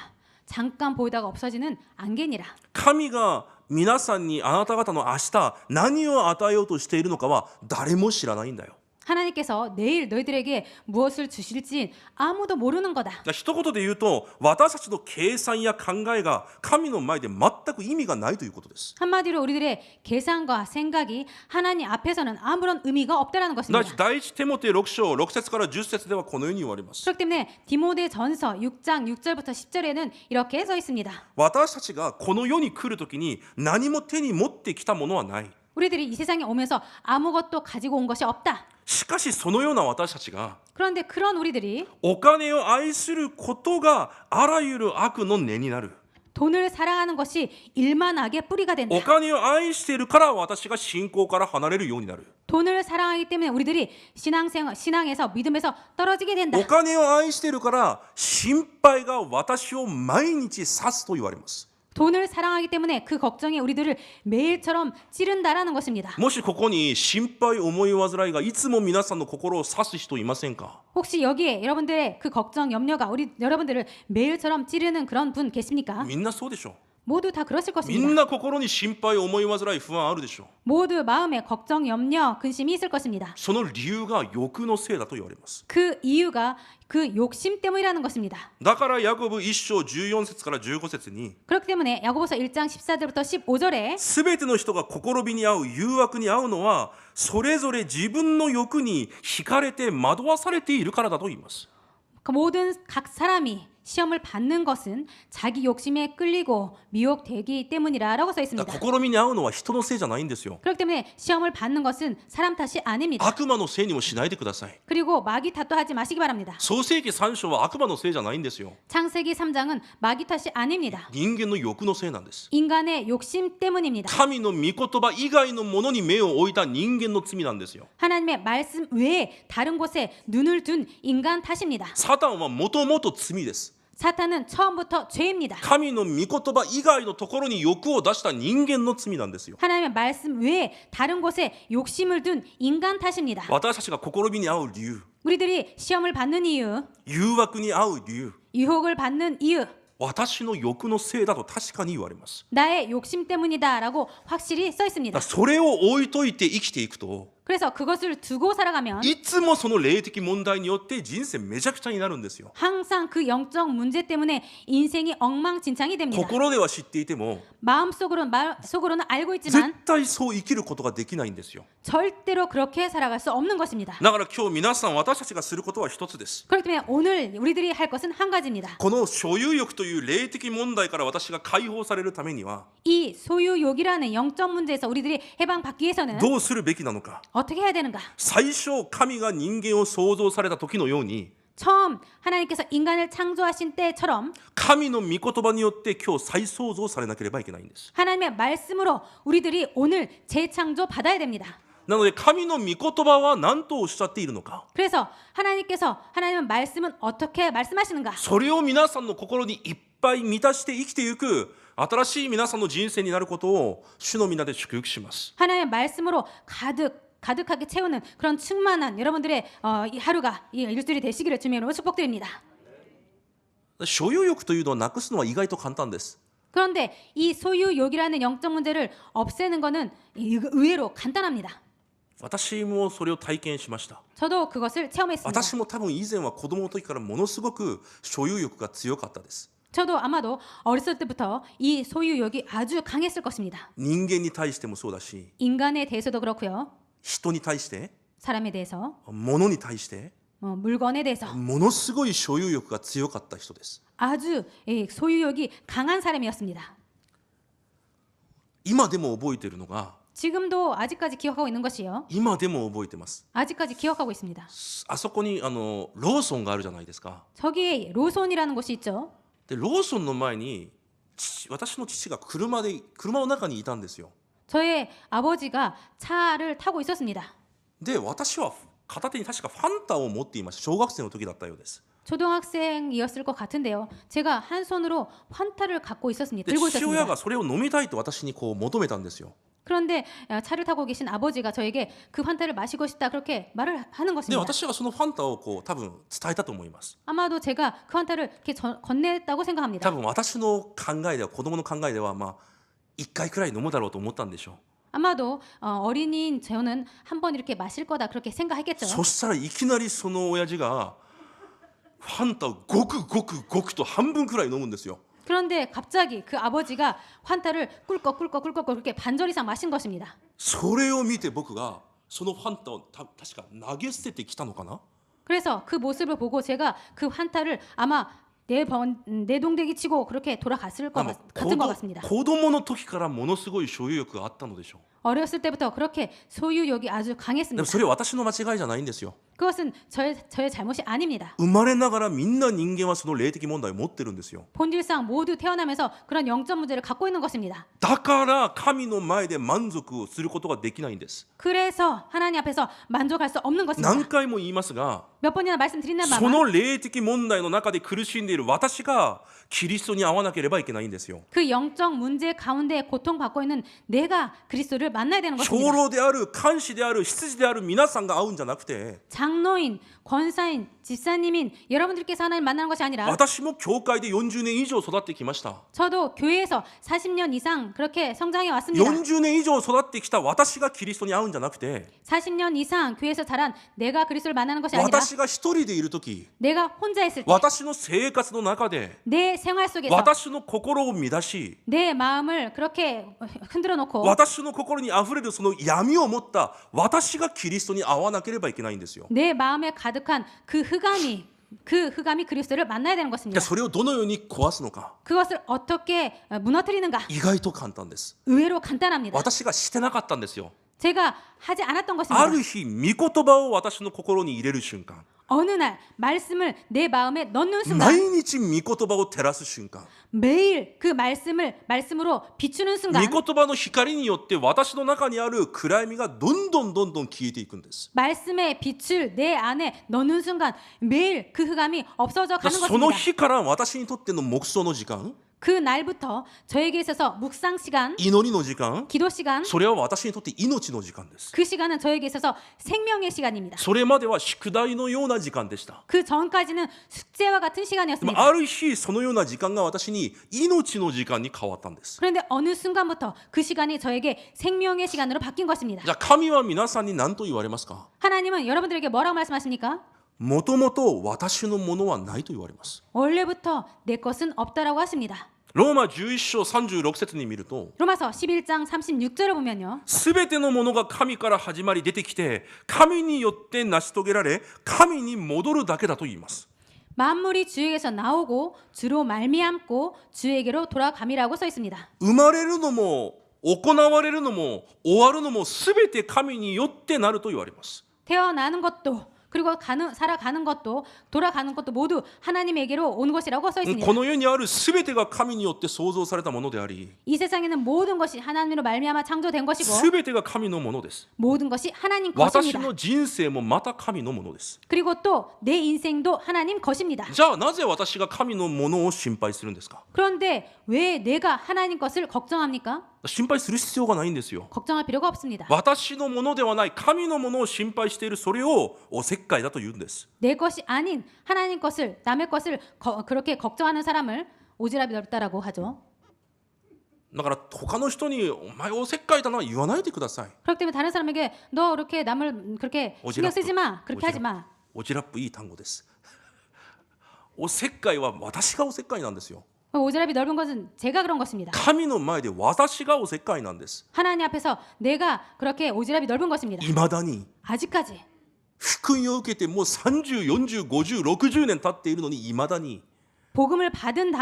[SPEAKER 2] 잠깐 보이다가 없어지는 안개니라.
[SPEAKER 1] 神が皆さんにあなた方の明日何を与えようとしているのかは誰も知らないんだよ。
[SPEAKER 2] 하나님께서 내일 너희들에게 무엇을 주실지 아무도 모르는 거다.
[SPEAKER 1] じゃあ一言で言うと私たちの計算や考えが神の前で全く意味がないということです。
[SPEAKER 2] 한마디로 우리들의 계산과 생각이 하나님 앞에서는 아무런 의미가 없다라는
[SPEAKER 1] 第
[SPEAKER 2] 것입니다.
[SPEAKER 1] 一テモテ6章6節から10節ではこのように言われます。
[SPEAKER 2] 그렇기 때문에 디모데 전서 6장 6절부터 10절에는 이렇게 써 있습니다.
[SPEAKER 1] 私たちがこの世に来るときに何も手に持ってきたものはない。
[SPEAKER 2] 우리들이 이 세상에 오면서 아무것도 가지고 온 것이 없다.
[SPEAKER 1] しかしそのような私たちが
[SPEAKER 2] 그런데 그런 우리들이
[SPEAKER 1] お金を愛することがあらゆる悪の根になる。
[SPEAKER 2] 돈을 사랑하는 것이 일만 악의 뿌리가 된다.
[SPEAKER 1] お金を愛しているから私が信仰から離れるようになる。
[SPEAKER 2] 돈을 사랑하기 때문에 우리들이 신앙에서 믿음에서 떨어지게 된다.
[SPEAKER 1] お金を愛しているから心配が私を毎日刺すと言われます。
[SPEAKER 2] 돈을 사랑하기 때문에 그 걱정이 우리들을 매일처럼 찌른다라는 것입니다.
[SPEAKER 1] もしここに心配思い煩いがいつも皆さんの心を刺す人いませんか？
[SPEAKER 2] 혹시 여기에 여러분들의 그 걱정, 염려가 여러분들을 매일처럼 찌르는 그런 분 계십니까?
[SPEAKER 1] みんなそうでしょう。
[SPEAKER 2] 모두 다 그러실
[SPEAKER 1] み
[SPEAKER 2] 것입니다.
[SPEAKER 1] んな心に心配思い煩い不安あるでしょう。
[SPEAKER 2] 모두 마음에 걱정, 염려, 근심이 있을 것입니다.
[SPEAKER 1] その理由が欲のせいだと言われます。
[SPEAKER 2] 그 이유가 그 욕심 때문이라는 것입니다.
[SPEAKER 1] だからヤコブ1章14節から15節に
[SPEAKER 2] 그렇기 때문에 야고보서 1장 14절부터 15절에
[SPEAKER 1] すべての人が心火に合う誘惑に合うのはそれぞれ自分の欲に惹かれて惑わされているからだと言います。
[SPEAKER 2] 그 모든 각 사람이 시험을 받는 것은 자기 욕심에 끌리고 미혹되기 때문이라라고 써 있습니다.
[SPEAKER 1] 心火に合うのは人のせいじゃないんですよ。
[SPEAKER 2] 그렇기 때문에 시험을 받는 것은 사람 탓이 아닙니다.
[SPEAKER 1] 悪魔のせいにもしないでください。
[SPEAKER 2] 그리고 마귀 탓도 하지 마시기 바랍니다.
[SPEAKER 1] 創世記3章は悪魔のせいじゃないんですよ。
[SPEAKER 2] 창세기 3장은 마귀 탓이 아닙니다.
[SPEAKER 1] 人間の欲のせいなんです。
[SPEAKER 2] 인간의 욕심 때문입니다.
[SPEAKER 1] 神の御言葉以外のものに目を置いた人間の罪なんですよ。
[SPEAKER 2] 하나님의 말씀 외에 다른 곳에 눈을 둔 인간 탓입니다.
[SPEAKER 1] サタンはもともと罪です。
[SPEAKER 2] 사탄은 처음부터 죄입니다.
[SPEAKER 1] 神の御言葉以外のところに欲を出した人間の罪なんですよ。
[SPEAKER 2] 하나님의 말씀 외에 다른 곳에 욕심을 둔 인간 탓입니다.
[SPEAKER 1] 私たちが心火に合う理由、
[SPEAKER 2] 우리들이 시험을 받는 이유,
[SPEAKER 1] 誘惑に合う理由、
[SPEAKER 2] 유혹을 받는 이유,
[SPEAKER 1] 私の欲のせいだと確かに言われます。
[SPEAKER 2] 나의 욕심 때문이다라고 확실히 써
[SPEAKER 1] だ
[SPEAKER 2] 있습니다.
[SPEAKER 1] からそれを置いといて生きていくと
[SPEAKER 2] 그래서 그것을 두고 살아가면
[SPEAKER 1] いつもその霊的問題によって人生めちゃくちゃになるんですよ。
[SPEAKER 2] 항상 그 영적 문제 때문에 인생이 엉망진창이 됩니다.
[SPEAKER 1] 心では知っていても
[SPEAKER 2] 속으로는 알고 있지만
[SPEAKER 1] 絶対そう生きることができないんですよ。
[SPEAKER 2] 절대로 그렇게 살아갈 수 없는 것입니다.
[SPEAKER 1] だから今日皆さん私たちがすることは一つです。
[SPEAKER 2] 그렇기 때문에 오늘 우리들이 할 것은 한 가지입니다.
[SPEAKER 1] この所有欲という霊的問題から私が解放されるためには
[SPEAKER 2] 이 소유욕이라는 영적 문제에서 우리들이 해방받기 위해서는
[SPEAKER 1] どうするべきなのか。
[SPEAKER 2] 어떻게 해야 되는가?
[SPEAKER 1] 最初神が人間を創造された時のように
[SPEAKER 2] 처음 하나님께서 인간을 창조하신 때처럼
[SPEAKER 1] 神の御言葉によって今日再創造されなければいけないんです。
[SPEAKER 2] 하나님의 말씀으로 우리들이 오늘 재창조 받아야 됩니다.
[SPEAKER 1] なので神の御言葉は何とおっしゃっているのか。
[SPEAKER 2] 그래서 하나님의 말씀은 어떻게 말씀하시는가?
[SPEAKER 1] それを皆さんの心にいっぱい満たして生きていく新しい皆さんの人生になることを主の皆で祝福します。
[SPEAKER 2] 하나님의 말씀으로 가득하게 채우는 그런 충만한 여러분들의 이 하루가 이 일주일이 되시기를 주님으로 축복드립니다.
[SPEAKER 1] 所有欲というのをなくすのは意外と簡単です。
[SPEAKER 2] 그런데 이 소유욕이라는 영적 문제를 없애는 것은 의외로 간단합니다.
[SPEAKER 1] 私もそれを体験しました。
[SPEAKER 2] 저도 그것을 체험했습니다.
[SPEAKER 1] 私も多分以前は子供の時からものすごく所有欲が強かったです。
[SPEAKER 2] 저도 아마도 어렸을 때부터 이 소유욕이 아주 강했을 것입니다.
[SPEAKER 1] 人間に対してもそうだし、
[SPEAKER 2] 인간에 대해서도 그렇고요.
[SPEAKER 1] 人に対して、
[SPEAKER 2] 사람에 대해서,
[SPEAKER 1] 物に対して、
[SPEAKER 2] 물건에 대해서
[SPEAKER 1] ものすごい所有欲が強かった人です。
[SPEAKER 2] 아주 소유욕이 강한 사람이었습니다.
[SPEAKER 1] 今でも覚えているのが、
[SPEAKER 2] 지금도 아직까지 기억하고 있는 것이요.
[SPEAKER 1] 今でも覚えてます。
[SPEAKER 2] 아직까지 기억하고 있습니다.
[SPEAKER 1] あそこにローソンがあるじゃないですか。
[SPEAKER 2] 저기에 로손이라는 곳이 있죠.
[SPEAKER 1] でローソンの前に私の父が車の中にいたんですよ。
[SPEAKER 2] 저의 아버지가 차를 타고 있었습니다.
[SPEAKER 1] で私は片手に確かファンタを持っていました。小学生の時だったようです。
[SPEAKER 2] 초등학생이었을 것 같은데요. 제가 한 손으로 환타를 갖고 있었습니다.
[SPEAKER 1] で
[SPEAKER 2] 들고
[SPEAKER 1] 父親
[SPEAKER 2] 있었습니다.
[SPEAKER 1] がそれを飲みたいと私にこう求めたんですよ。
[SPEAKER 2] 그런데 차를 타고 계신 아버지가 저에게 그 환타를 마시고 싶다 그렇게 말을 하는
[SPEAKER 1] で
[SPEAKER 2] 것입니다.
[SPEAKER 1] 私はそのファンタをこう多分伝えたと思います。
[SPEAKER 2] 아마도 제가 그 환타를 이렇게 건넸다고 생각합니다.
[SPEAKER 1] 多分私の考えでは子供の考えではまあ1回くらい飲むだろうと思ったんでしょう。
[SPEAKER 2] 아마도 어린이인 저는 한 번 이렇게 마실 거다 그렇게 생각했겠죠.
[SPEAKER 1] そしたらいきなりその親父がファンタをごくごくごくと半分くらい飲むんですよ。
[SPEAKER 2] 그런데 갑자기 그 아버지가 환타를 꿀꺽 그렇게 반절 이상 마신 것입니다.
[SPEAKER 1] それを見て僕がそのファンタを確か投げ捨ててきたのかな。
[SPEAKER 2] 그래서 그 모습을 보고 제가 그 환타를 아마 내동댕이 치고 그렇게 돌아갔을 것 같은 것 같습니다.
[SPEAKER 1] 子供の時からものすごい所有欲があったのでしょう。
[SPEAKER 2] 어렸을 때부터 그렇게 소유욕이 아주
[SPEAKER 1] でも
[SPEAKER 2] 강했습니다.
[SPEAKER 1] それは私の間違いじゃないんですよ。
[SPEAKER 2] 그것은 저의 잘못이 아닙니다.
[SPEAKER 1] 生まれながらみんな人間はその霊的問題を持ってるんですよ。
[SPEAKER 2] 본질상 모두 태어나면서 그런 영적 문제를 갖고 있는 것입니다.
[SPEAKER 1] だから神の前で満足をすることができないんです。
[SPEAKER 2] 그래서 하나님 앞에서 만족할 수 없는
[SPEAKER 1] 何
[SPEAKER 2] 것입니다.
[SPEAKER 1] 回も言いますが、
[SPEAKER 2] 몇 번이나 말씀드린단
[SPEAKER 1] そ
[SPEAKER 2] 말만
[SPEAKER 1] の霊的問題の中で苦しんでいる私がキリストに会わなければいけないんですよ。
[SPEAKER 2] 그 영적 문제 가운데 고통받고 있는 내가 그리스도를 만나야 되는
[SPEAKER 1] 長
[SPEAKER 2] 것입니다.
[SPEAKER 1] 老である監視である執事である皆さんが会うんじゃなくて、
[SPEAKER 2] 장로인, 권사인, 집사님인 여러분들께서 하나님 만나는 것이 아니라
[SPEAKER 1] 私も教会で40年以上育ってきました。
[SPEAKER 2] 저도 교회에서 40년 이상 그렇게 성장해 왔습니다.
[SPEAKER 1] 40年以上育ってきた私がキリストに会うんじゃなくて、
[SPEAKER 2] 40년 이상 교회에서 자란 내가 그리스도를 만나는 것이 아니라
[SPEAKER 1] 私が一人でいる時、
[SPEAKER 2] 내가 혼자 있을 때
[SPEAKER 1] 私の生活の中で
[SPEAKER 2] 내 생활 속에서
[SPEAKER 1] 私の心を乱し、
[SPEAKER 2] 내 마음을 그렇게 흔들어 놓고
[SPEAKER 1] 私の心にあふれるその闇を持った私がキリストに会わなければいけないんですよ。
[SPEAKER 2] 내 마음에 가득한 그 흑암이 그리스도를 만나야 되는
[SPEAKER 1] じゃあ
[SPEAKER 2] 것입니다.
[SPEAKER 1] それをどのように壊すのか、
[SPEAKER 2] 그것을 어떻게 무너뜨리는가?
[SPEAKER 1] 意外と簡単です。
[SPEAKER 2] 의외로 간단합니다.
[SPEAKER 1] 私がしてなかったんですよ。
[SPEAKER 2] 제가 하지 않았던
[SPEAKER 1] あ
[SPEAKER 2] 것입니다.
[SPEAKER 1] る日御言葉を私の心に入れる瞬間、
[SPEAKER 2] 어느 날 말씀을 내 마음에 넣는 순간
[SPEAKER 1] 毎日御言葉を照らす瞬間、
[SPEAKER 2] 매일 그 말씀으로 비추는
[SPEAKER 1] 御
[SPEAKER 2] 순간
[SPEAKER 1] 言葉の光によって私の中にある暗闇がどんどん消えていくんです。
[SPEAKER 2] 말씀의 빛을 내 안에 넣는 순간 매일 그 흑암이 없어져 가는
[SPEAKER 1] その
[SPEAKER 2] 것입니다.
[SPEAKER 1] 日から私にとっての黙想の時間、
[SPEAKER 2] 그 날부터 저에게 있어서 묵상 시간,
[SPEAKER 1] 祈りの時間、
[SPEAKER 2] 기도 시간,
[SPEAKER 1] それは私にとって命の時間です。
[SPEAKER 2] 그 시간은 저에게 있어서 생명의 시간입니다.
[SPEAKER 1] それまでは宿題のような時間でした。
[SPEAKER 2] 그 전까지는 숙제와 같은
[SPEAKER 1] でも
[SPEAKER 2] 시간이었습니다.
[SPEAKER 1] ある日そのような時間が私に命の時間に変わったんです。
[SPEAKER 2] 그런데 어느 순간부터 그 시간이 저에게 생명의 시간으로 바뀐 것입니다.
[SPEAKER 1] じゃあ神は皆さんに何と言われますか？
[SPEAKER 2] 하나님은 여러분들에게 뭐라고 말씀하십니까?
[SPEAKER 1] もともと私のものはないと言われます。
[SPEAKER 2] 원래부터 내 것은 없다라고 하십니다.
[SPEAKER 1] ローマ11章36節に見ると、
[SPEAKER 2] 로마서 11장 36절을 보면요.
[SPEAKER 1] すべてのものが神から始まり出てきて、神によって成し遂げられ、神に戻るだけだと言います。
[SPEAKER 2] 만물이 주에게서 나오고 주로 말미암고 주에게로 돌아감이라고 써 있습니다.
[SPEAKER 1] 生まれるのも行われるのも終わるのもすべて神によってなると言われます。
[SPEAKER 2] 태어나는 것도 그리고 살아가는 것도 돌아가는 것도 모두 하나님에게로 오는 것이라고 써 있습니다.
[SPEAKER 1] この世にあるすべてが神によって創造されたものであり、
[SPEAKER 2] 이 세상에는 모든 것이 하나님으로 말미암아 창조된 것이고
[SPEAKER 1] すべてが神のものです。
[SPEAKER 2] 모든 것이 하나님
[SPEAKER 1] 私
[SPEAKER 2] 것입니다.
[SPEAKER 1] の人生もまた神のものです。
[SPEAKER 2] 그리고 또 내 인생도 하나님 것입니다.
[SPEAKER 1] じゃあなぜ私が神のものを心配するんですか？
[SPEAKER 2] 그런데 왜 내가 하나님 것을 걱정합니까?
[SPEAKER 1] 心配する必要がないんですよ。
[SPEAKER 2] 걱정할 필요가 없습니다.
[SPEAKER 1] 私のものではない神のものを心配している、それをおせっかいだと言うんです。
[SPEAKER 2] 내 것이 아닌 하나님 것을 남의 것을 그렇게 걱정하는 사람을 오지랖이 넓다라고 하죠.
[SPEAKER 1] だから他の人にお前おせっかいだな言わないでください。
[SPEAKER 2] 그렇기 때문에 다른 사람에게 너 그렇게 남을 그렇게 신경 쓰지 마. 그렇게 하지 마.
[SPEAKER 1] おじらっぷいい単語です。おせっかいは私がおせっかいなんですよ。
[SPEAKER 2] 오지랖이 넓은 것은 제가 그런 것입니다.
[SPEAKER 1] 神の前で私がおせっかいなんです。
[SPEAKER 2] 하나님 앞에서 내가 그렇게 오지랖이 넓은 것입니다.
[SPEAKER 1] いまだに
[SPEAKER 2] 아직까지
[SPEAKER 1] 福音を受けてもう30、40、50、60年経っているのにいまだに
[SPEAKER 2] 복음을 받은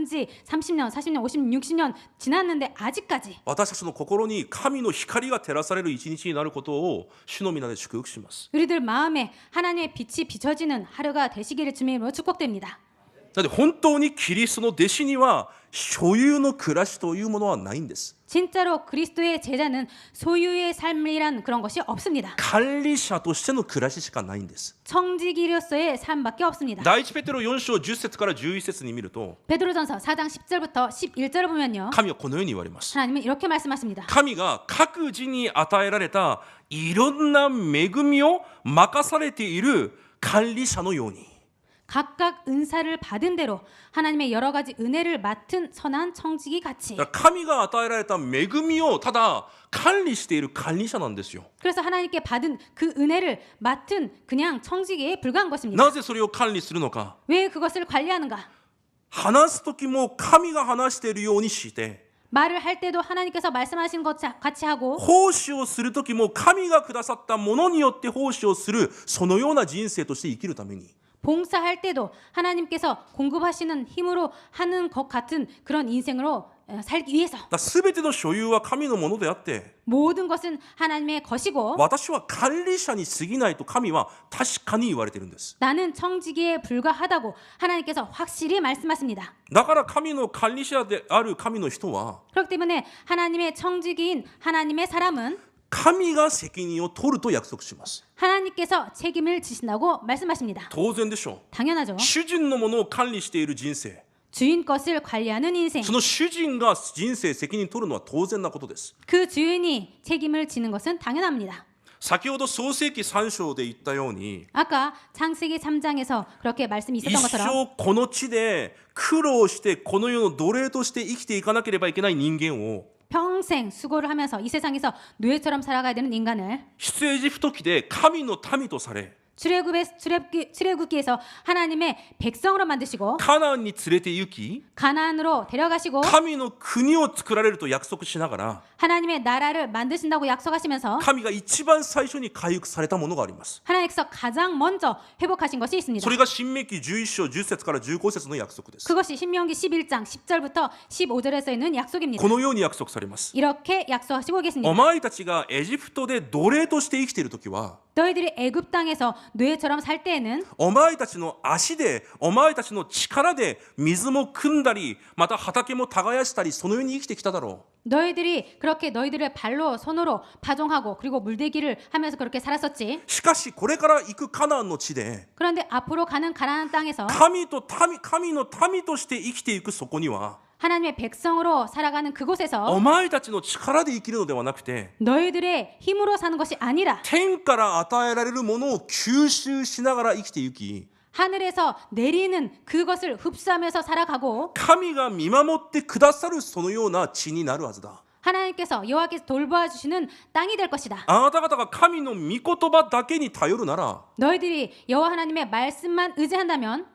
[SPEAKER 2] 지 30년, 40년, 50년, 60년 지났는데 아직까지
[SPEAKER 1] 私たちの心に神の光が照らされる一日になることを主の皆で祝福します。
[SPEAKER 2] 우리들 마음에 하나님의 빛이 비춰지는 하루가 되시기를 주님의 이름으로 축복됩니다.
[SPEAKER 1] だって本当にキリストの弟子には所有の暮らしというものはないんです。
[SPEAKER 2] 진짜로 그리스도의 제자는 소유의 삶이란 그런 것이 없습니다.
[SPEAKER 1] 管理者としての暮らししかないんです。
[SPEAKER 2] 청지기로서의 삶밖에 없습니다.
[SPEAKER 1] 第一ペテロ4章10節から11節に見ると
[SPEAKER 2] 베드로전서 4장 10절부터 11절을 보면요.
[SPEAKER 1] 神はこのように言われます。
[SPEAKER 2] 하나님은 이렇게 말씀하십니다.
[SPEAKER 1] 神が各自に与えられたいろんな恵みを任されている管理者のように
[SPEAKER 2] 각각 은사를 받은 대로 하나님의 여러 가지 은혜를 맡은 선한 청지기 같이.
[SPEAKER 1] 神が与えられた恵みをただ管理している管理者なんですよ。
[SPEAKER 2] 그래서 하나님께 받은 그 은혜를 맡은 그냥 청지기에 불과한 것입니다.
[SPEAKER 1] なぜそれを管理するのか。
[SPEAKER 2] 왜 그것을 관리하는가?
[SPEAKER 1] 話す時も神が話しているようにして
[SPEAKER 2] 말을 할 때도 하나님께서 말씀하신 것 같이 하고
[SPEAKER 1] 奉仕をする時も神がくださったものによって奉仕をする、そのような人生として生きるために
[SPEAKER 2] 봉사할 때도 하나님께서 공급하시는 힘으로 하는 것 같은 그런 인생으로 살기 위해서
[SPEAKER 1] 全ての所有は神のものであって
[SPEAKER 2] 모든 것은 하나님의 것이고
[SPEAKER 1] 私は管理者に過ぎないと神は確かに言われているんです。
[SPEAKER 2] 나는 청지기에 불과하다고 하나님께서 확실히 말씀하십니다.
[SPEAKER 1] だから神の管理者である神の人は
[SPEAKER 2] 그렇기 때문에 하나님의 청지기인 하나님의 사람은
[SPEAKER 1] 神が責任を取ると約束します。
[SPEAKER 2] 하나님께서 책임을 지신다고 말씀하십니다.
[SPEAKER 1] 当然でしょ
[SPEAKER 2] 당연하죠.
[SPEAKER 1] う。主人のものを管理している人生、
[SPEAKER 2] 주인 것을 관리하는 인생.
[SPEAKER 1] その主人が人生責任取るのは当然なことです。
[SPEAKER 2] 그 주인이 책임을 지는 것은 당연합니다.
[SPEAKER 1] 先ほど創世記3章で言ったように
[SPEAKER 2] 아까 창세기 3장에서 그렇게 말씀이
[SPEAKER 1] 一
[SPEAKER 2] 있었던 것처럼
[SPEAKER 1] 生この地で苦労してこの世の奴隷として生きていかなければいけない人間を
[SPEAKER 2] 평생 수고를 하면서 이 세상에서 노예처럼 살아가야 되는 인간을
[SPEAKER 1] 出エジプト記で神の民とされ
[SPEAKER 2] 출애굽기에서 하나님의 백성으로 만드시고
[SPEAKER 1] カナンに連れて行き
[SPEAKER 2] 가나안으로 데려가시고
[SPEAKER 1] 神の国を作られると約束しながら
[SPEAKER 2] 하나님의 나라를 만드신다고 약속하시면서
[SPEAKER 1] 神が一番最初に回復されたものがあります。
[SPEAKER 2] 하나님께서 가장 먼저 회복하신 것이 있습니다.
[SPEAKER 1] それが新明記11章10節から15節の約束です。
[SPEAKER 2] 그것이 신명기 11장 10절부터 15절에 써 있는 약속입니다.
[SPEAKER 1] このように約束されます。
[SPEAKER 2] 이렇게 약속하시고
[SPEAKER 1] お
[SPEAKER 2] 계십니다.
[SPEAKER 1] 前たちがエジプトで奴隷として生きているときは
[SPEAKER 2] 너희들이 애굽 땅에서 노예처럼 살 때에는
[SPEAKER 1] お前たちの足でお前たちの力で水も汲んだりまた畑も耕したりそのように生きてきただろう。
[SPEAKER 2] 너희들이 그렇게 너희들의 발로 손으로 파종하고 그리고 물대기를 하면서 그렇게 살았었지.
[SPEAKER 1] しかしこれから行くカナンの地で
[SPEAKER 2] 그런데 앞으로 가는 가나안 땅에서
[SPEAKER 1] 神の民として生きていくそこには
[SPEAKER 2] 하나님의 백성으로 살아가는 그곳에서
[SPEAKER 1] お前たちの力で生きるのではなくて
[SPEAKER 2] 너희들의 힘으로 사는 것이 아니라
[SPEAKER 1] 天から与えられるものを吸収しながら生きていき
[SPEAKER 2] 하늘에서 내리는 그것을 흡수하면서 살아가고
[SPEAKER 1] 神が見守ってくださるそのような地になるはずだ。
[SPEAKER 2] 하나님께서 여호와께서 돌보아 주시는 땅이 될 것이다.
[SPEAKER 1] あなた方が神の御言葉だけに頼るなら
[SPEAKER 2] 너희들이 여호와 하나님의 말씀만 의지한다면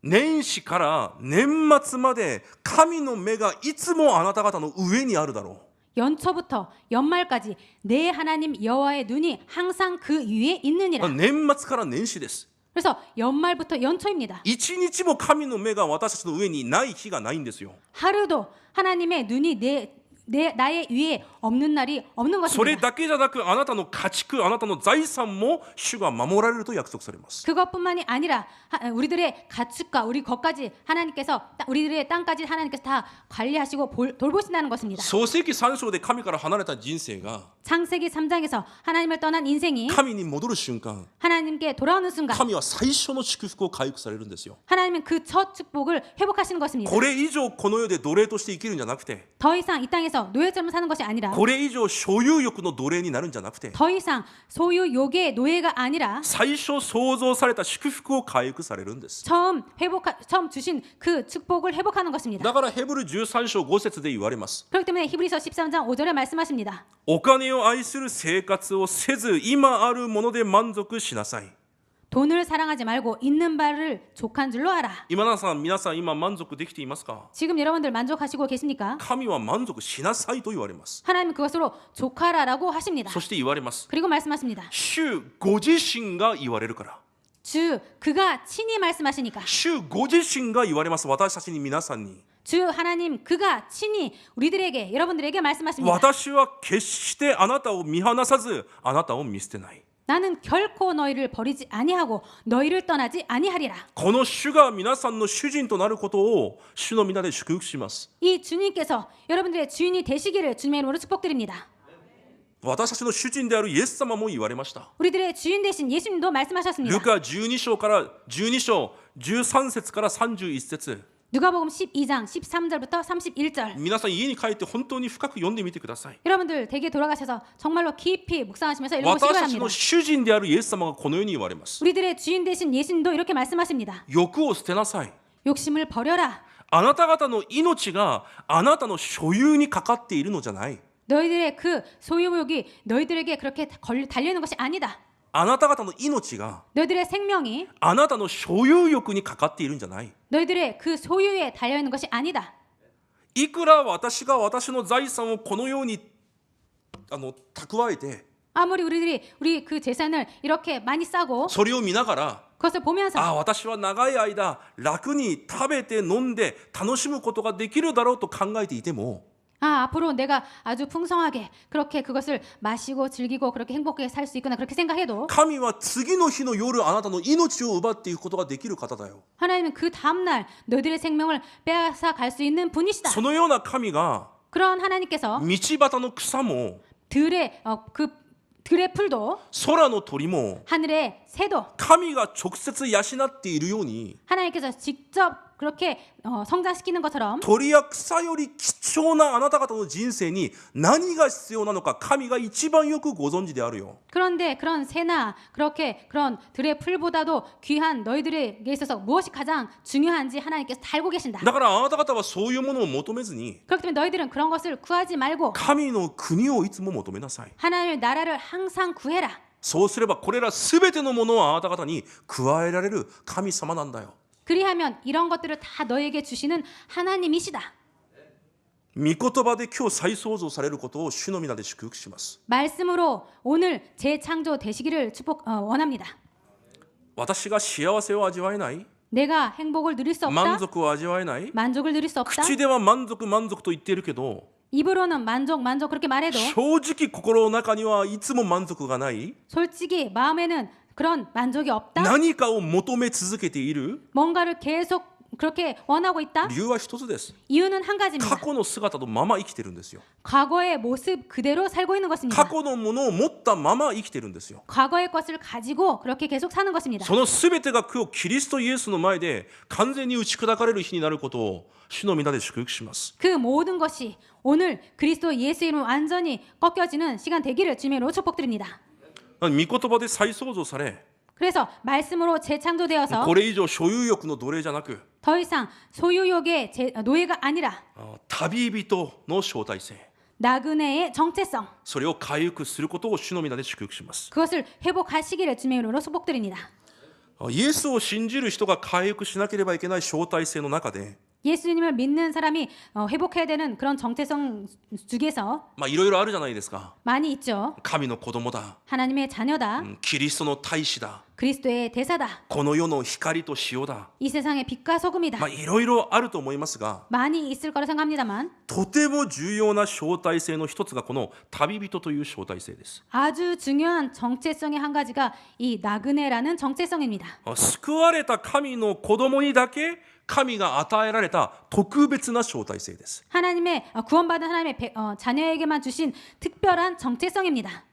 [SPEAKER 1] 年始から年末まで神の目がいつもあなた方の上にあるだろう。
[SPEAKER 2] 연초부터 연말까지 내 하나님 여호와의 눈이 항상 그 위에 있느니라.
[SPEAKER 1] 年末から年始です。
[SPEAKER 2] 그래서 연말부터 연초입니다.
[SPEAKER 1] 一日も神の目が私たちの上にない日がないんですよ。
[SPEAKER 2] 하루도 하나님의 눈이 나의 위에 없는 날이 없는
[SPEAKER 1] それ
[SPEAKER 2] 것입니다.
[SPEAKER 1] だけじゃなくあなたの家畜あなたの財産も主が守られると約束されます。
[SPEAKER 2] 그것뿐만이 아니라 우리들의 가축과 우리 것까지 하나님께서 우리들의 땅까지 하나님께서 다 관리하시고 돌보신다는 것입니다.
[SPEAKER 1] 創世記3章で神から離れた人生が
[SPEAKER 2] 창세기 3장에서 하나님을 떠난 인생이
[SPEAKER 1] 神に戻る瞬間
[SPEAKER 2] 하나님께 돌아오는 순간
[SPEAKER 1] 神は最初の祝福を回復されるんですよ。
[SPEAKER 2] 하나님은 그 첫 축복을 회복하시는 것입니다.
[SPEAKER 1] これ以上この世で奴隷として生きるんじゃなくて
[SPEAKER 2] 더 이상 이 땅에서 노예처럼 사는 것이 아니라
[SPEAKER 1] これ以上所有欲の奴隷になるんじゃなくて
[SPEAKER 2] 더 이상 소유 욕의 노예가 아니라
[SPEAKER 1] 最初創造された祝福を回復されるんです。
[SPEAKER 2] 처음 주신 그 축복을 회복하는 것입니다.
[SPEAKER 1] だからヘブル13章5節で言われます。
[SPEAKER 2] 그렇기 때문에 히브리서 13장 5절에 말씀하십니다.
[SPEAKER 1] お金を愛する生活をせず今あるもので満足しなさい。
[SPEAKER 2] 돈을 사랑하지 말고 있는 바를 족한 줄로 알아.
[SPEAKER 1] 皆さん今満足できていますか？
[SPEAKER 2] 지금 여러분들 만족하시고 계십니까?
[SPEAKER 1] 神は満足しなさいと言われます。
[SPEAKER 2] 하나님은 그것으로 족하라라고 하십니다.
[SPEAKER 1] そして言われます。
[SPEAKER 2] 그리고 말씀하십니다.
[SPEAKER 1] 主ご自身が言われるから。
[SPEAKER 2] 주 그가 친히 말씀하시니까.
[SPEAKER 1] 主ご自身が言われます。私たちに皆さんに。
[SPEAKER 2] 주 하나님 그가 친히 우리들에게 여러분들에게 말씀하십니다.
[SPEAKER 1] 私は決してあなたを見放さずあなたを見捨てない。
[SPEAKER 2] 나는 결코 너희를 버리지 아니하고 너희를 떠나지 아니하리라.
[SPEAKER 1] この主が皆さんの主人となることを主の皆で祝福します。
[SPEAKER 2] 이 주님께서 여러분들의 주인이 되시기를 주님의 이름으로 축복드립니다.
[SPEAKER 1] 私たちの主人であるイエス様も言われました。
[SPEAKER 2] 우리들의 주인 되신 예수님도 말씀하셨습니다.
[SPEAKER 1] ルカ12章13節から31節
[SPEAKER 2] 누가복음 12장 13절부터 31절.
[SPEAKER 1] 皆さん家に帰って本当に深く読んでみてください。
[SPEAKER 2] 여러분들 댁에 돌아가셔서 정말로 깊이 묵상하시면서 읽어보시기
[SPEAKER 1] 私たち
[SPEAKER 2] 바랍니다.
[SPEAKER 1] の主人であるイエス様がこのように言われます。
[SPEAKER 2] 우리들의 주인 되신 예수님도 이렇게 말씀하십니다.
[SPEAKER 1] 欲を捨てなさい。
[SPEAKER 2] 욕심을 버려라.
[SPEAKER 1] あなた方の命があなたの所有にかかっているのじゃない。
[SPEAKER 2] 너희들의 그 소유욕이 너희들에게 그렇게 달려있는 것이 아니다.
[SPEAKER 1] あなた方の命が
[SPEAKER 2] 너희들의 생명이
[SPEAKER 1] あなたの所有欲にかかっているんじゃない。
[SPEAKER 2] 너희들의 그 소유에 달려있는 것이 아니다.
[SPEAKER 1] いくら私が私の財産をこのように蓄えて
[SPEAKER 2] 아무리 우리 그 재산을 이렇게 많이 싸고
[SPEAKER 1] それを見ながら
[SPEAKER 2] 그것을 보면서
[SPEAKER 1] 私は長い間楽に食べて飲んで楽しむことができるだろうと考えていても
[SPEAKER 2] 앞으로 내가 아주 풍성하게 그렇게 그것을 마시고 즐기고 그렇게 행복하게 살 수 있구나 그렇게 생각해도
[SPEAKER 1] 神は次の日の夜あなたの命を奪っていくことができる方だよ。
[SPEAKER 2] 하나님은 그 다음날 너희들의 생명을 빼앗아 갈 수 있는 분이시다.
[SPEAKER 1] そのような神が
[SPEAKER 2] 그런 하나님께서
[SPEAKER 1] 道端の草も
[SPEAKER 2] 들의 풀도
[SPEAKER 1] 空の鳥も
[SPEAKER 2] 하늘의 새도
[SPEAKER 1] 神が直接養っているように
[SPEAKER 2] 하나님께서 직접 그렇게 성장시키는 것처럼
[SPEAKER 1] 鳥や草より貴重なあなた方の人生に何が必要なのか神が一番よくご存知であるよ。
[SPEAKER 2] 그런데 그런 새나 그런 들의 풀보다도 귀한 너희들에게 있어서 무엇이 가장 중요한지 하나님께서 다 알고 계신다.
[SPEAKER 1] だからあなた方はそういうものを求めずに
[SPEAKER 2] 그렇기 때문에 너희들은 그런 것을 구하지 말고
[SPEAKER 1] 神の国をいつも求めなさい。
[SPEAKER 2] 하나님의 나라를 항상 구해라.
[SPEAKER 1] そうすればこれらすべてのものをあなた方に加えられる神様なんだよ。
[SPEAKER 2] 그리하면 이런 것들을 다 너에게 주시는 하나님이시다.
[SPEAKER 1] 御言葉で今日再創造されることを主の皆で祝福します。
[SPEAKER 2] 말씀으로 오늘 재창조 되시기를 원합니다.
[SPEAKER 1] 私が幸せを味わえない
[SPEAKER 2] 내가 행복을 누릴 수 없다.
[SPEAKER 1] 満足を味わえない
[SPEAKER 2] 만족을 누릴 수 없다.
[SPEAKER 1] 口では満足満足と言っているけど
[SPEAKER 2] 입으로는 만족 그렇게 말해도
[SPEAKER 1] 正直心の中にはいつも満足がない
[SPEAKER 2] 솔직히 마음에는 그런 만족이 없다.
[SPEAKER 1] 何かを求め続けている
[SPEAKER 2] 뭔가를 계속 그렇게 원하고 있다?
[SPEAKER 1] 理由は一つです。
[SPEAKER 2] 이유는 한 가지입니다.
[SPEAKER 1] 過去の姿のまま生きてるんですよ。
[SPEAKER 2] 과거의 모습 그대로 살고 있는
[SPEAKER 1] 過
[SPEAKER 2] 것입니다.
[SPEAKER 1] 去のものを持ったまま生きてるんですよ。
[SPEAKER 2] 과거의 것을 가지고 그렇게 계속 사는 것입니다.
[SPEAKER 1] その全てが今日キリストイエスの前で完全に打ち砕かれる日になることを主の皆で祝福します。
[SPEAKER 2] 그 모든 것이 오늘 그리스도 예수 이름 완전히 꺾여지는 시간 되기를 주님으로 축복드립니다.
[SPEAKER 1] 御言葉で再創造され、
[SPEAKER 2] 그래서 말씀으로 재창조되어서
[SPEAKER 1] これ以上所有欲の奴隷じゃなく、
[SPEAKER 2] 더 이상 소유욕의 노예가 아니라
[SPEAKER 1] 旅人の招待性、
[SPEAKER 2] 나그네의 정체성
[SPEAKER 1] それを回復することを主の皆で祝福します。
[SPEAKER 2] 그것을 회복하시기를 주님의 이름으로 축복드립니다.
[SPEAKER 1] イエスを信じる人が回復しなければいけない招待性の中で、
[SPEAKER 2] 예수님을 믿는 사람이 회복해야 되는 그런 정체성 중에서
[SPEAKER 1] いろいろあるじゃないですか。
[SPEAKER 2] 많이 있죠.
[SPEAKER 1] 神の子供だ、
[SPEAKER 2] 하나님의 자녀다.
[SPEAKER 1] キリストの大使だ、
[SPEAKER 2] 그리스도의 대사다.
[SPEAKER 1] この世の光と塩だ、
[SPEAKER 2] 이 세상의 빛과 소금이다.
[SPEAKER 1] いろいろあると思いますが、
[SPEAKER 2] 많이 있을 거라 생각합니다만
[SPEAKER 1] とても重要な招待性の一つがこの旅人という招待性です。
[SPEAKER 2] 아주 중요한 정체성의 한 가지가 이 나그네라는 정체성입니다.
[SPEAKER 1] 救われた神の子供にだけ神が与えられた特別な招待性です。
[SPEAKER 2] 하나님의 구원받은 하나님의 자녀에게만 주신 특별한 정체성입니다.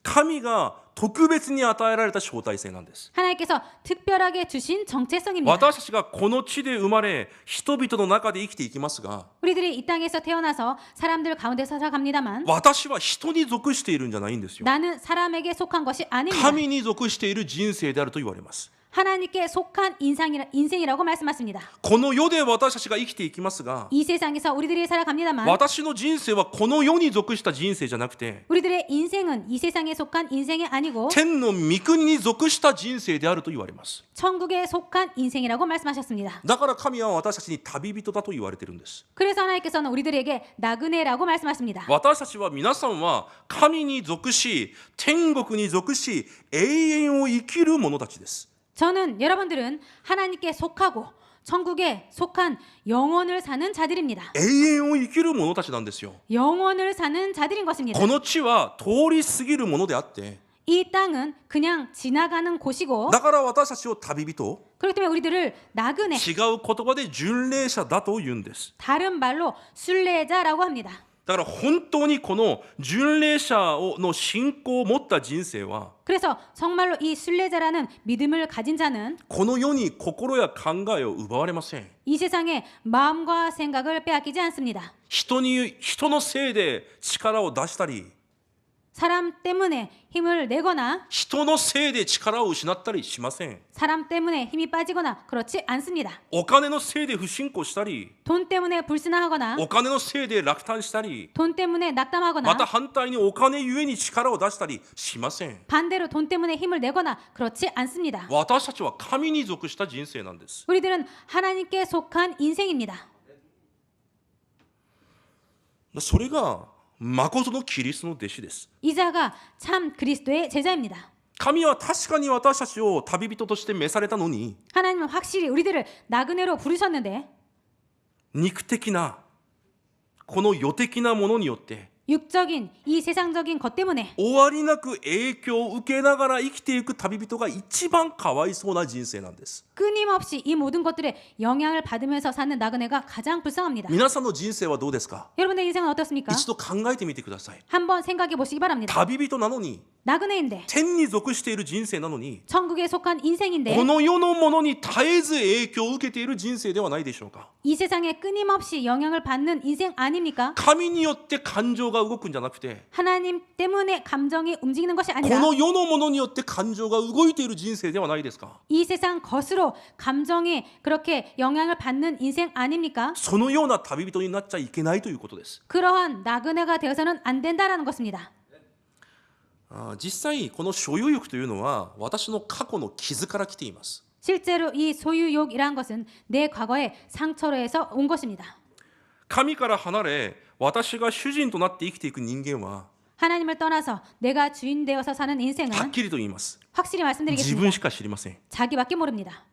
[SPEAKER 1] 神が特別に与えられた招待性なんです。
[SPEAKER 2] 하나님께서 특별하게 주신 정체성입니다.
[SPEAKER 1] 私たちがこの地で生まれ、人々の中で生きていきますが、
[SPEAKER 2] 우리들이 이 땅에서 태어나서 사람들 가운데서 살아갑니다만
[SPEAKER 1] 私は人に属しているんじゃないんですよ。
[SPEAKER 2] 나는 사람에게 속한 것이 아닙니다.
[SPEAKER 1] 神に属している人生であると言われます。
[SPEAKER 2] 하나님께 속한 인생이라고 말씀하십니다.
[SPEAKER 1] この世で私たちが生きていきますが、
[SPEAKER 2] 이 세상에서 우리들이 살아갑니다만
[SPEAKER 1] 私の人生はこの世に属した人生じゃなくて、
[SPEAKER 2] 우리들의 인생은 이 세상에 속한 인생이 아니고
[SPEAKER 1] 天の御国に属した人生であると言われます。
[SPEAKER 2] 천국에 속한 인생이라고 말씀하셨습니다.
[SPEAKER 1] だから神は私たちに旅人だと言われているんです。
[SPEAKER 2] 그래서 하나님께서는 우리들에게 나그네라고 말씀하십니다.
[SPEAKER 1] 私たちは皆さんは神に属し、天国に属し、永遠を生きる者たちです。
[SPEAKER 2] 저는 여러분들은 하나님께 속하고 천국에 속한 영원을 사는 자들입니다.
[SPEAKER 1] 永遠を生きる者たちなんですよ。
[SPEAKER 2] 영원을 사는 자들인 것입니다.
[SPEAKER 1] この地は通り過ぎるものであって、
[SPEAKER 2] 이 땅은 그냥 지나가는 곳이고
[SPEAKER 1] だから私たちを旅人、
[SPEAKER 2] 그렇기 때문에 우리들을 나그네,
[SPEAKER 1] 違う言葉で巡礼者だと言うんです。
[SPEAKER 2] 다른 말로 순례자라고 합니다.
[SPEAKER 1] だから本当にこの巡礼者の信仰を持った人生は、
[SPEAKER 2] 그래서 정말로 이 순례자라는 믿음을 가진 자는
[SPEAKER 1] この世に心や考えを奪われません。
[SPEAKER 2] 이 세상의 마음과 생각을 빼앗기지 않습니다.
[SPEAKER 1] 人のせいで力を出したり、
[SPEAKER 2] 사람 때문에 힘을 내거나
[SPEAKER 1] 人のせいで力を失ったりしません。
[SPEAKER 2] 사람 때문에 힘이 빠지거나 그렇지 않습니다.
[SPEAKER 1] お金のせいで不信仰したり、
[SPEAKER 2] 돈 때문에 불신하거나
[SPEAKER 1] お金のせいで落胆したり、
[SPEAKER 2] 돈 때문에
[SPEAKER 1] ま
[SPEAKER 2] 낙담하거나
[SPEAKER 1] た反対にお金ゆえに力を出したりしません。
[SPEAKER 2] 반대로 돈 때문에 힘을 내거나 그렇지 않습니다.
[SPEAKER 1] 私たちは神に属した人生なんです。
[SPEAKER 2] 우리들은 하나님께 속한 인생입니다.
[SPEAKER 1] それが誠のキリストの弟子です。
[SPEAKER 2] 이자가 참 그리스도의 제자입니다.
[SPEAKER 1] 神は確かに私たちを旅人として召されたのに、
[SPEAKER 2] 하나님은 확실히 우리들을 나그네로 부르셨는데
[SPEAKER 1] 肉的なこの世的なものによって
[SPEAKER 2] 육적인 이 세상적인 것 때문에
[SPEAKER 1] 終わりなく影響を受けながら生きていく旅人が一番かわいそうな人生なんです。
[SPEAKER 2] 끊임없이 이 모든 것들에 영향을 받으면서 사는 나그네가 가장 불쌍합니다.
[SPEAKER 1] 皆さんの人生はどうですか？
[SPEAKER 2] 여러분의 인생은 어떻습니까?
[SPEAKER 1] 一度考えてみてください。
[SPEAKER 2] 한번 생각해 보시기 바랍니다.
[SPEAKER 1] 旅人なのに、
[SPEAKER 2] 나그네인데
[SPEAKER 1] 天に属している人生なのに、
[SPEAKER 2] 천국에 속한 인생인데
[SPEAKER 1] この世のものに絶えず影響を受けている人生ではないでしょうか。
[SPEAKER 2] 이 세상에 끊임없이 영향을 받는 인생 아닙니까?
[SPEAKER 1] 神によって感情が動くんじゃなくて、
[SPEAKER 2] 하나님 때문에 감정이 움직이는 것이
[SPEAKER 1] こ
[SPEAKER 2] 아니라
[SPEAKER 1] の世のものによって感情が動いている人生ではないですか。
[SPEAKER 2] 이 세상 것으로 감정이 그렇게 영향을 받는 인생 아닙니까?
[SPEAKER 1] そのような旅人になっちゃいけないということです。
[SPEAKER 2] 그러한 나그네가 되어서는 안 된다라는 것입니다.
[SPEAKER 1] 実際この所有欲というのは私の過去の傷から来ています。
[SPEAKER 2] 실제로 이 소유욕이란 것은 내 과거의 상처로에서 온 것입니다.
[SPEAKER 1] 神から離れ私が主人となって生きていく人間は
[SPEAKER 2] 하나님을 떠나서 내가 주인 되어서 사는
[SPEAKER 1] はっ
[SPEAKER 2] 인생은
[SPEAKER 1] きりと言います。
[SPEAKER 2] 확실히
[SPEAKER 1] 自分
[SPEAKER 2] 말씀드리겠습니다.
[SPEAKER 1] しか知りません。
[SPEAKER 2] 자기밖에 모릅니다.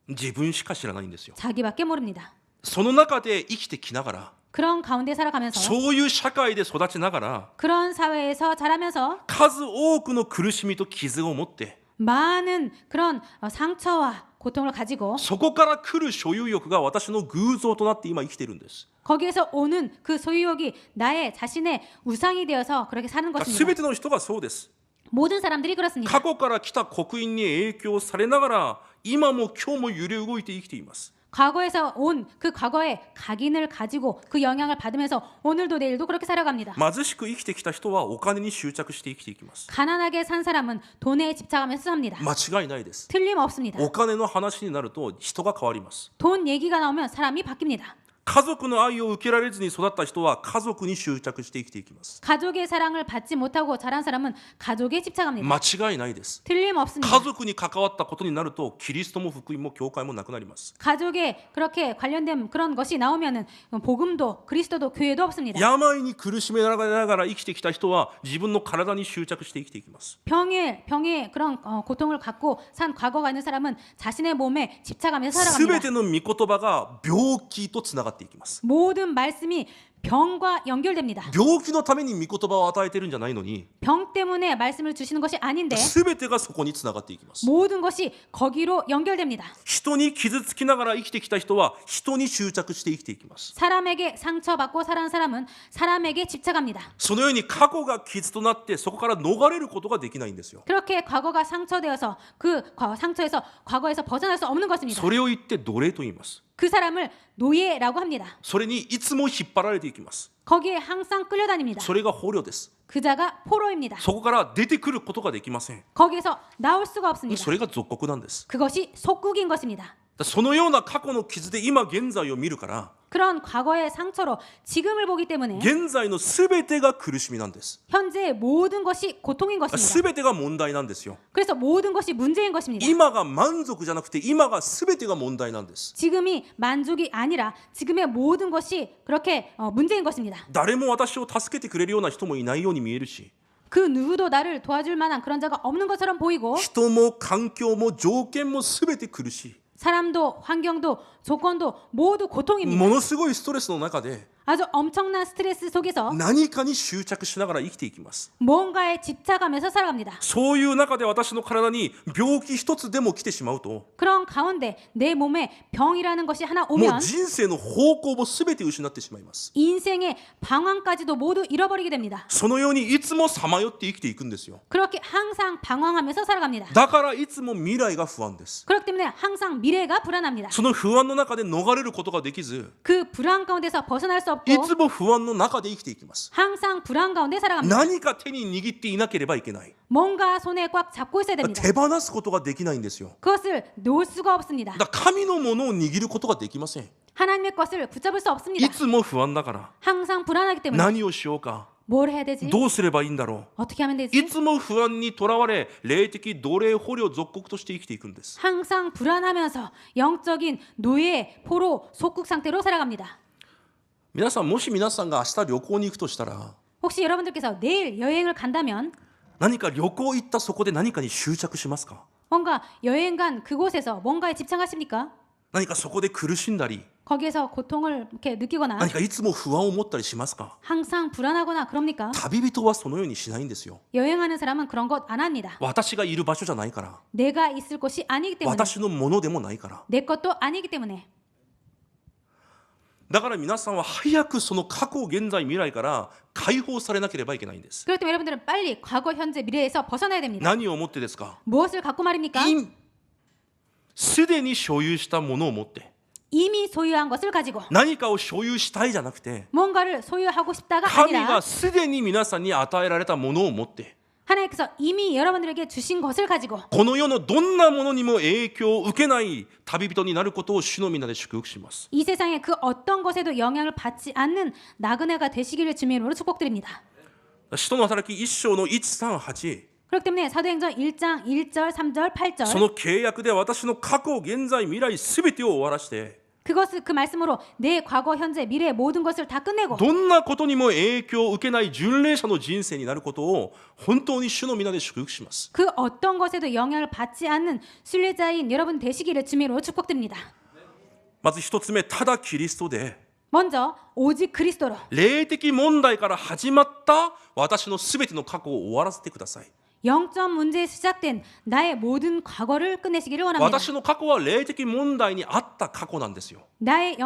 [SPEAKER 1] 自分しか知らないんですよ。
[SPEAKER 2] 자기밖에 모릅니다.
[SPEAKER 1] その中で生きてきながら、
[SPEAKER 2] 그런 가운데 살아가면서
[SPEAKER 1] そういう社会で育ちながら
[SPEAKER 2] 그런 사회에서 자라면서
[SPEAKER 1] 数多くの苦しみと傷を持って
[SPEAKER 2] 많은 그런 상처와 고통을 가지고
[SPEAKER 1] そこから来る所有欲が私の偶像となって今生きているんです。
[SPEAKER 2] 거기에서 오는 그 소유욕이 나의 자신의 우상이 되어서 그렇게 사는
[SPEAKER 1] すべ
[SPEAKER 2] 것입니다.
[SPEAKER 1] ての人がそうです。
[SPEAKER 2] 모든 사람들이 그렇습니다.
[SPEAKER 1] 過去から来た刻印に影響されながら今も今日も揺れ動いて生きています。
[SPEAKER 2] 과거에서 온 그 과거의 각인을 가지고 그 영향을 받으면서 오늘도 내일도 그렇게 살아갑니다.
[SPEAKER 1] 貧しく生きてきた人はお金に執着して生きていきます。
[SPEAKER 2] 가난하게 산 사람은 돈에 집착하면서 삽니다.
[SPEAKER 1] 間違いないです。
[SPEAKER 2] 틀림없습니다.
[SPEAKER 1] お金の話になると人が変わります。
[SPEAKER 2] 돈 얘기가 나오면 사람이 바뀝니다.
[SPEAKER 1] 家族の愛を受けられずに育った人は家族に執着して生きていきます。
[SPEAKER 2] 가족의 사랑을 받지 못하고 자란 사람은 가족에 집착합니다.
[SPEAKER 1] 間違いないです。
[SPEAKER 2] 틀림없습니다.
[SPEAKER 1] 家族に関わったことになるとキリストも福音も教会もなくなります。
[SPEAKER 2] 가족에 그렇게 관련된 그런 것이 나오면은 복음도 그리스도도 교회도 없습니다.
[SPEAKER 1] 病に苦しめながら生きてきた人は自分の体に執着して生きていきます。
[SPEAKER 2] 병에 그런 고통을 갖고 산 과거가 있는 사람은 자신의 몸에 집착하면서
[SPEAKER 1] す
[SPEAKER 2] 살아갑니다.
[SPEAKER 1] べての御言葉が病気とつながっていきます。
[SPEAKER 2] 모든 말씀이 병과 연결됩니다.
[SPEAKER 1] 病気のために御言葉を与えてるんじゃないのに、
[SPEAKER 2] 병 때문에 말씀을 주시는 것이 아닌데
[SPEAKER 1] すべてがそこにつながっていきます。
[SPEAKER 2] 모든 것이 거기로 연결됩니다.
[SPEAKER 1] 人に傷つきながら生きてきた人は人に執着して生きていきます。
[SPEAKER 2] 사람에게 상처받고 살아온 사람은 사람에게 집착합니다.
[SPEAKER 1] そのように過去が傷となってそこから逃れることができないんですよ。
[SPEAKER 2] 그렇게 과거가 상처되어서 그 상처에서 과거에서 벗어날 수 없는 것입니다.
[SPEAKER 1] それを言って奴隷と言います。
[SPEAKER 2] 그 사람을 노예라고 합니다.
[SPEAKER 1] それにいつも引っ張られていきます。
[SPEAKER 2] 거기에 항상 끌려다닙니다.
[SPEAKER 1] それが捕虜です。
[SPEAKER 2] 그 자가 포로입니다.
[SPEAKER 1] そこから出てくることができません。
[SPEAKER 2] 거기에서 나올 수가 없습니다.
[SPEAKER 1] それが属国なんです。
[SPEAKER 2] 그것이 속국인 것입니다.
[SPEAKER 1] そのような過去の傷で今現在を見るから、
[SPEAKER 2] 그런 과거의 상처로 지금을 보기 때문에
[SPEAKER 1] 現在のすべてが苦しみなんです。
[SPEAKER 2] 현재의 모든 것이 고통인
[SPEAKER 1] す
[SPEAKER 2] 것입니다.
[SPEAKER 1] べてが問題なんですよ。
[SPEAKER 2] 그래서 모든 것이 문제인 것입니다.
[SPEAKER 1] 今が満足じゃなくて今がすべてが問題なんです。
[SPEAKER 2] 지금이 만족이 아니라 지금의 모든 것이 그렇게 문제인 것입니다.
[SPEAKER 1] 誰も私を助けてくれるような人もいないように見えるし、
[SPEAKER 2] 그 누구도 나를 도와줄 만한 그런 자가 없는 것처럼 보이고
[SPEAKER 1] 人も環境も条件もすべて苦しい。
[SPEAKER 2] 사람도 환경도 조건도 모두 고통입니다.
[SPEAKER 1] ものすごいストレスの中で
[SPEAKER 2] 아주 엄청난 스트레스 속에서
[SPEAKER 1] 何かに執着しながら生きていきます。
[SPEAKER 2] 뭔가에 집착하면서 살아갑니다.
[SPEAKER 1] そういう中で私の体に病気一つでも来てしまうと、
[SPEAKER 2] 그런 가운데 내 몸에 병이라는 것이 하나
[SPEAKER 1] もう
[SPEAKER 2] 오면
[SPEAKER 1] 人生の方向をすべて失ってしまいます。
[SPEAKER 2] 인생의 방황까지도 모두 잃어버리게 됩니다.
[SPEAKER 1] そのようにいつもさまよって生きていくんですよ。
[SPEAKER 2] 그렇게 항상 방황하면서 살아갑니다.
[SPEAKER 1] だからいつも未来が不安です。
[SPEAKER 2] 그렇기 때문에 항상 미래가 불안합니다.
[SPEAKER 1] その不安の中で逃れることができず、
[SPEAKER 2] 그 불안 가운데서 벗어날 수
[SPEAKER 1] い
[SPEAKER 2] 없고
[SPEAKER 1] つも不安の中で生きていきます。
[SPEAKER 2] 항상 불안 가운데 살아갑니다.
[SPEAKER 1] 何か手に握っていなければいけない。
[SPEAKER 2] 뭔가 손에 꽉 잡고 있어야 됩니다.
[SPEAKER 1] 手放すことができないんですよ。
[SPEAKER 2] 그것을 놓을 수가 없습니다.
[SPEAKER 1] だから神のものを握ることができません。
[SPEAKER 2] 하나님의 것을 붙잡을 수 없습니다.
[SPEAKER 1] いつも不安だから
[SPEAKER 2] 항상 불안하기 때문에
[SPEAKER 1] 何をしようか、
[SPEAKER 2] 뭘 해야 되지?
[SPEAKER 1] どうすればいいんだろ
[SPEAKER 2] 어떻게 하면
[SPEAKER 1] う。い
[SPEAKER 2] 되지?
[SPEAKER 1] つも不安にとらわれ、霊的奴隷捕虜属国として生きていくんです。
[SPEAKER 2] 항상 불안하면서 영적인 노예, 포로, 속국 상태로 살아갑니다.
[SPEAKER 1] 皆さん、もし皆さんが明日旅行に行くとしたら、
[SPEAKER 2] 혹시 여러분들께서 내일 여행을 간다면
[SPEAKER 1] 何か旅行行ったそこで何かに執着しますか。
[SPEAKER 2] 뭔가 여행 간 그곳에서 뭔가에 집착하십니까?
[SPEAKER 1] 何かそこで苦しんだり、
[SPEAKER 2] 거기에서 고통을 이렇게 느끼거나
[SPEAKER 1] 何かいつも不安を持ったりしますか。
[SPEAKER 2] 항상 불안하거나 그럽니까?
[SPEAKER 1] 旅人はそのようにしないんですよ。
[SPEAKER 2] 여행하는 사람은 그런 것 안 합니다.
[SPEAKER 1] 私がいる場所じゃないから、
[SPEAKER 2] 내가 있을 곳이 아니기 때문에
[SPEAKER 1] 私のものでもないから。
[SPEAKER 2] 내 것도 아니기 때문에
[SPEAKER 1] だから皆さんは早くその過去、現在、未来から解放されなければいけないんです。
[SPEAKER 2] 그렇기 때문에 여러분들은 빨리 과거, 현재, 미래에서 벗어나야 됩니다.
[SPEAKER 1] 何をもってですか。
[SPEAKER 2] 무엇을 갖고 말입니까?
[SPEAKER 1] すでに所有したものを持って、
[SPEAKER 2] 이미 소유한 것을 가지고
[SPEAKER 1] 何かを所有したいじゃなくて、
[SPEAKER 2] 뭔가를 소유하고 싶다가
[SPEAKER 1] 神
[SPEAKER 2] 아니라
[SPEAKER 1] がすでに皆さんに与えられたものを持って、
[SPEAKER 2] 하나님께서 이미 여러분들에게 주신 것을 가지고
[SPEAKER 1] この世のどんなものにも影響を受けない旅人になることを主の皆で祝福します。
[SPEAKER 2] 이 세상의 그 어떤 것에도 영향을 받지 않는 나그네가 되시기를 주님의 이름으로 축복드립니다.
[SPEAKER 1] 使徒の働き1章の1、3、8、
[SPEAKER 2] 그렇기 때문에 사도행전 1장 1절, 3절, 8절
[SPEAKER 1] その契約で私の過去、現在、未来すべてを終わらして、
[SPEAKER 2] 그것을 그 말씀으로 내 과거, 현재, 미래 모든 것을 다 끝내고
[SPEAKER 1] どんなことにも影響を受けない巡礼者の人生になることを本当に主の皆で祝福します。
[SPEAKER 2] 그 어떤 것에도 영향을 받지 않는 순례자인 여러분 되시기를 주님의 이름으로 축복드립니다.
[SPEAKER 1] まず一つ目、ただキリストで
[SPEAKER 2] 먼저 오직 그리스도로
[SPEAKER 1] 霊的問題から始まった私のすべての過去を終わらせてください。
[SPEAKER 2] 영적 문제에 시작된 나의 모든 과거를 끝내시기를 원합니다.
[SPEAKER 1] 私の過去は霊的問題にあった過去なんですよ。
[SPEAKER 2] 나의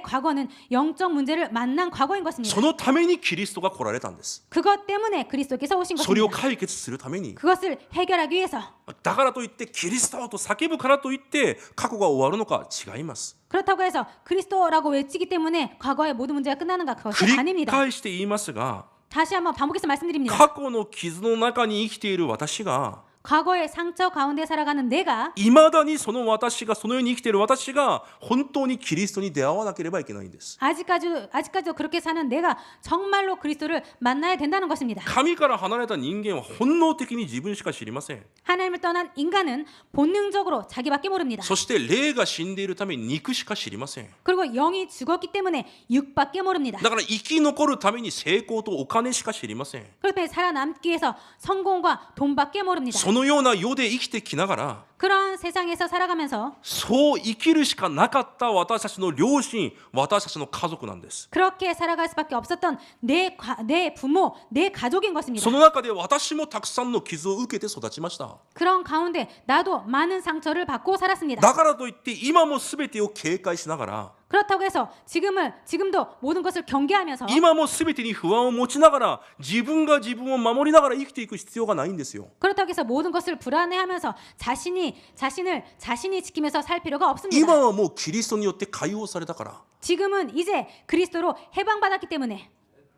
[SPEAKER 2] 과거는 영적 문제를 만난 과거인 것입니다.
[SPEAKER 1] そのためにキリストが来られたんです。
[SPEAKER 2] 그것 때문에 그리스도께서 오신
[SPEAKER 1] それを
[SPEAKER 2] 것입니다.
[SPEAKER 1] 解決するために。
[SPEAKER 2] 그것을 해결하기 위해서.
[SPEAKER 1] だからといってキリストと叫ぶからといって過去が終わるのか違います。
[SPEAKER 2] 그렇다고 해서 그리스도라고 외치기 때문에 과거의 모든 문제가 끝나는가? 그것이
[SPEAKER 1] 繰り
[SPEAKER 2] 아닙니다.
[SPEAKER 1] 返して言いますが、
[SPEAKER 2] 다시 한번 반복해서 말씀드립니다.
[SPEAKER 1] 過去の傷の中に生きている私が
[SPEAKER 2] 과거의 상처 가운데 살아가는 내가
[SPEAKER 1] いまだにその私がその世に生きている私が本当にキリストに出会わなければいけないんです。
[SPEAKER 2] 아직까지도 그렇게 사는 내가 정말로 그리스도를 만나야 된다는 것입니다.
[SPEAKER 1] 神から離れた人間は本能的に自分しか知りません。
[SPEAKER 2] 하나님을 떠난 인간은 본능적으로 자기밖에 모릅니다.
[SPEAKER 1] そして霊が死んでいるために肉しか知りません。
[SPEAKER 2] 그리고 영이 죽었기 때문에 육밖에 모릅니다.
[SPEAKER 1] だから生き残るために成功とお金しか知りません。
[SPEAKER 2] 그렇기 때문에 살아남기 위해서 성공과 돈밖에 모릅니다.
[SPEAKER 1] そのような世で生きてきながら
[SPEAKER 2] 그런 세상에서 살아가면서
[SPEAKER 1] そう生きるしかなかった私たちの両親、私たちの家族なんです。
[SPEAKER 2] 그렇게 살아갈 수밖에 없었던 내 부모, 내 가족인 것입니다.
[SPEAKER 1] その中で私もたくさんの傷を受けて育ちました。
[SPEAKER 2] 그런 가운데 나도 많은 상처를 받고 살았습니다.
[SPEAKER 1] だからといって今も全てを警戒しながら
[SPEAKER 2] 그렇다고 해서 지금도 모든 것을 경계하면서
[SPEAKER 1] 今も全てに不安を持ちながら自分が自分を守りながら生きていく必要がないんですよ。
[SPEAKER 2] 그렇다고 해서 모든 것을 불안해하면서 자신이 지키면서 살 필요가
[SPEAKER 1] 今
[SPEAKER 2] 없습니다.
[SPEAKER 1] はもうキリストによって解放されたから。
[SPEAKER 2] 지금은 이제 그리스도로 해방받았기 때문에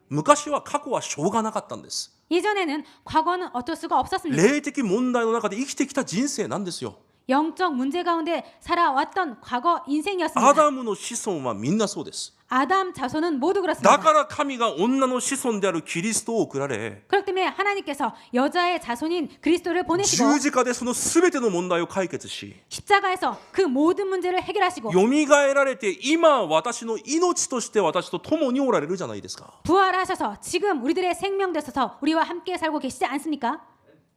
[SPEAKER 1] 昔は過去はしょうがなかったんです。
[SPEAKER 2] 이전에는 과거는 어쩔 수가 없었습니다.
[SPEAKER 1] 霊的問題の中で生きてきた人生なんですよ。
[SPEAKER 2] 영적 문제 가운데 살아왔던 과거
[SPEAKER 1] ア
[SPEAKER 2] 인생이었습니다.
[SPEAKER 1] ダムの子孫はみんなそうです。
[SPEAKER 2] 아담 자손은 모두
[SPEAKER 1] だ
[SPEAKER 2] 그렇습니다.
[SPEAKER 1] から神が女の子孫であるキリストを送られ、
[SPEAKER 2] 그렇기 때문에 하나님께서 여자의 자손인 그리스도를 보내시고
[SPEAKER 1] 十字架でその全ての問題を解決し、
[SPEAKER 2] 십자가에서 그 모든 문제를 해결하시고
[SPEAKER 1] よみがえられて今私の命として私と共におられるじゃないですか。
[SPEAKER 2] 부활하셔서 지금 우리들의 생명 되셔서 우리와 함께 살고 계시지 않습니까?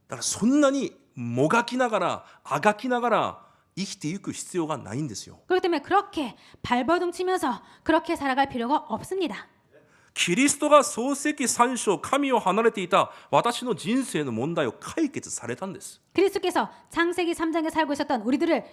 [SPEAKER 1] だからそんなにもがきながらあがきながら生きていく必要がないんですよ。
[SPEAKER 2] 그렇기 때문에 그렇게 발버둥 치면서 그렇게 살아갈 필요가 없습니다.
[SPEAKER 1] キリストが創世記3章神を離れていた私の人生の問題を解決されたんです。
[SPEAKER 2] 그리스도께서 창세기 3장에 살고 있었던 우리들의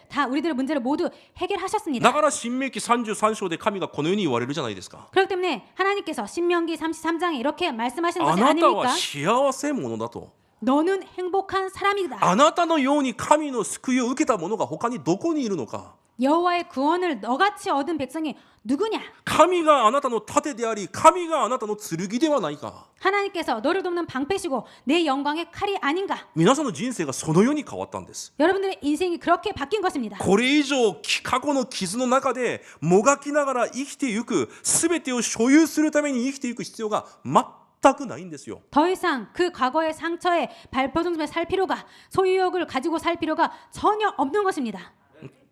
[SPEAKER 2] 문제를 모두
[SPEAKER 1] だ
[SPEAKER 2] 해결하셨습니다.
[SPEAKER 1] から新明記33章で神がこのように言われるじゃないですか。
[SPEAKER 2] 그렇기 때문에 하나님께서 신명기 33장에 이렇게 말씀하시는
[SPEAKER 1] あ
[SPEAKER 2] 것이
[SPEAKER 1] なたは
[SPEAKER 2] 아닙니까?
[SPEAKER 1] 幸せ者だと。
[SPEAKER 2] 너는 행복한 사람이다.
[SPEAKER 1] あなたのように神の救いを受けた者が他にどこにいるのか。
[SPEAKER 2] 여호와의 구원을 너같이 얻은 백성이 누구냐?
[SPEAKER 1] 神があなたの盾であり神があなたの剣ではないか。
[SPEAKER 2] 하나님께서 너를 돕는 방패시고 내 영광의 칼이 아닌가?
[SPEAKER 1] 皆さんの人生がそのように変わったんです。
[SPEAKER 2] 여러분들의 인생이 그렇게 바뀐 것입니다.
[SPEAKER 1] これ以上過去の傷の中でもがきながら生きていく、全てを所有するために生きていく必要が全くないんですよ。
[SPEAKER 2] 더 이상 그 과거의 상처에 발버둥치며 살 필요가 소유욕을 가지고 살 필요가 전혀 없는 것입니다.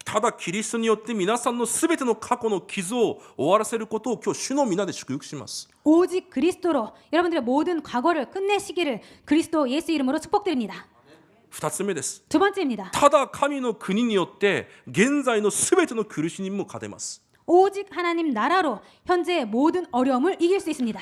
[SPEAKER 1] ただキリストによって皆さんの全ての過去の傷を終わらせることを今日主の皆で祝福します。
[SPEAKER 2] 오직 그리스도로 여러분들의 모든 과거를 끝내시기를 그리스도 예수 이름으로 축복드립니다.
[SPEAKER 1] 2つ目です。
[SPEAKER 2] 두 번째입니다.
[SPEAKER 1] ただ神の国によって現在の全ての苦しみも勝てます。
[SPEAKER 2] 오직 하나님 나라로 현재의 모든 어려움을 이길 수 있습니다.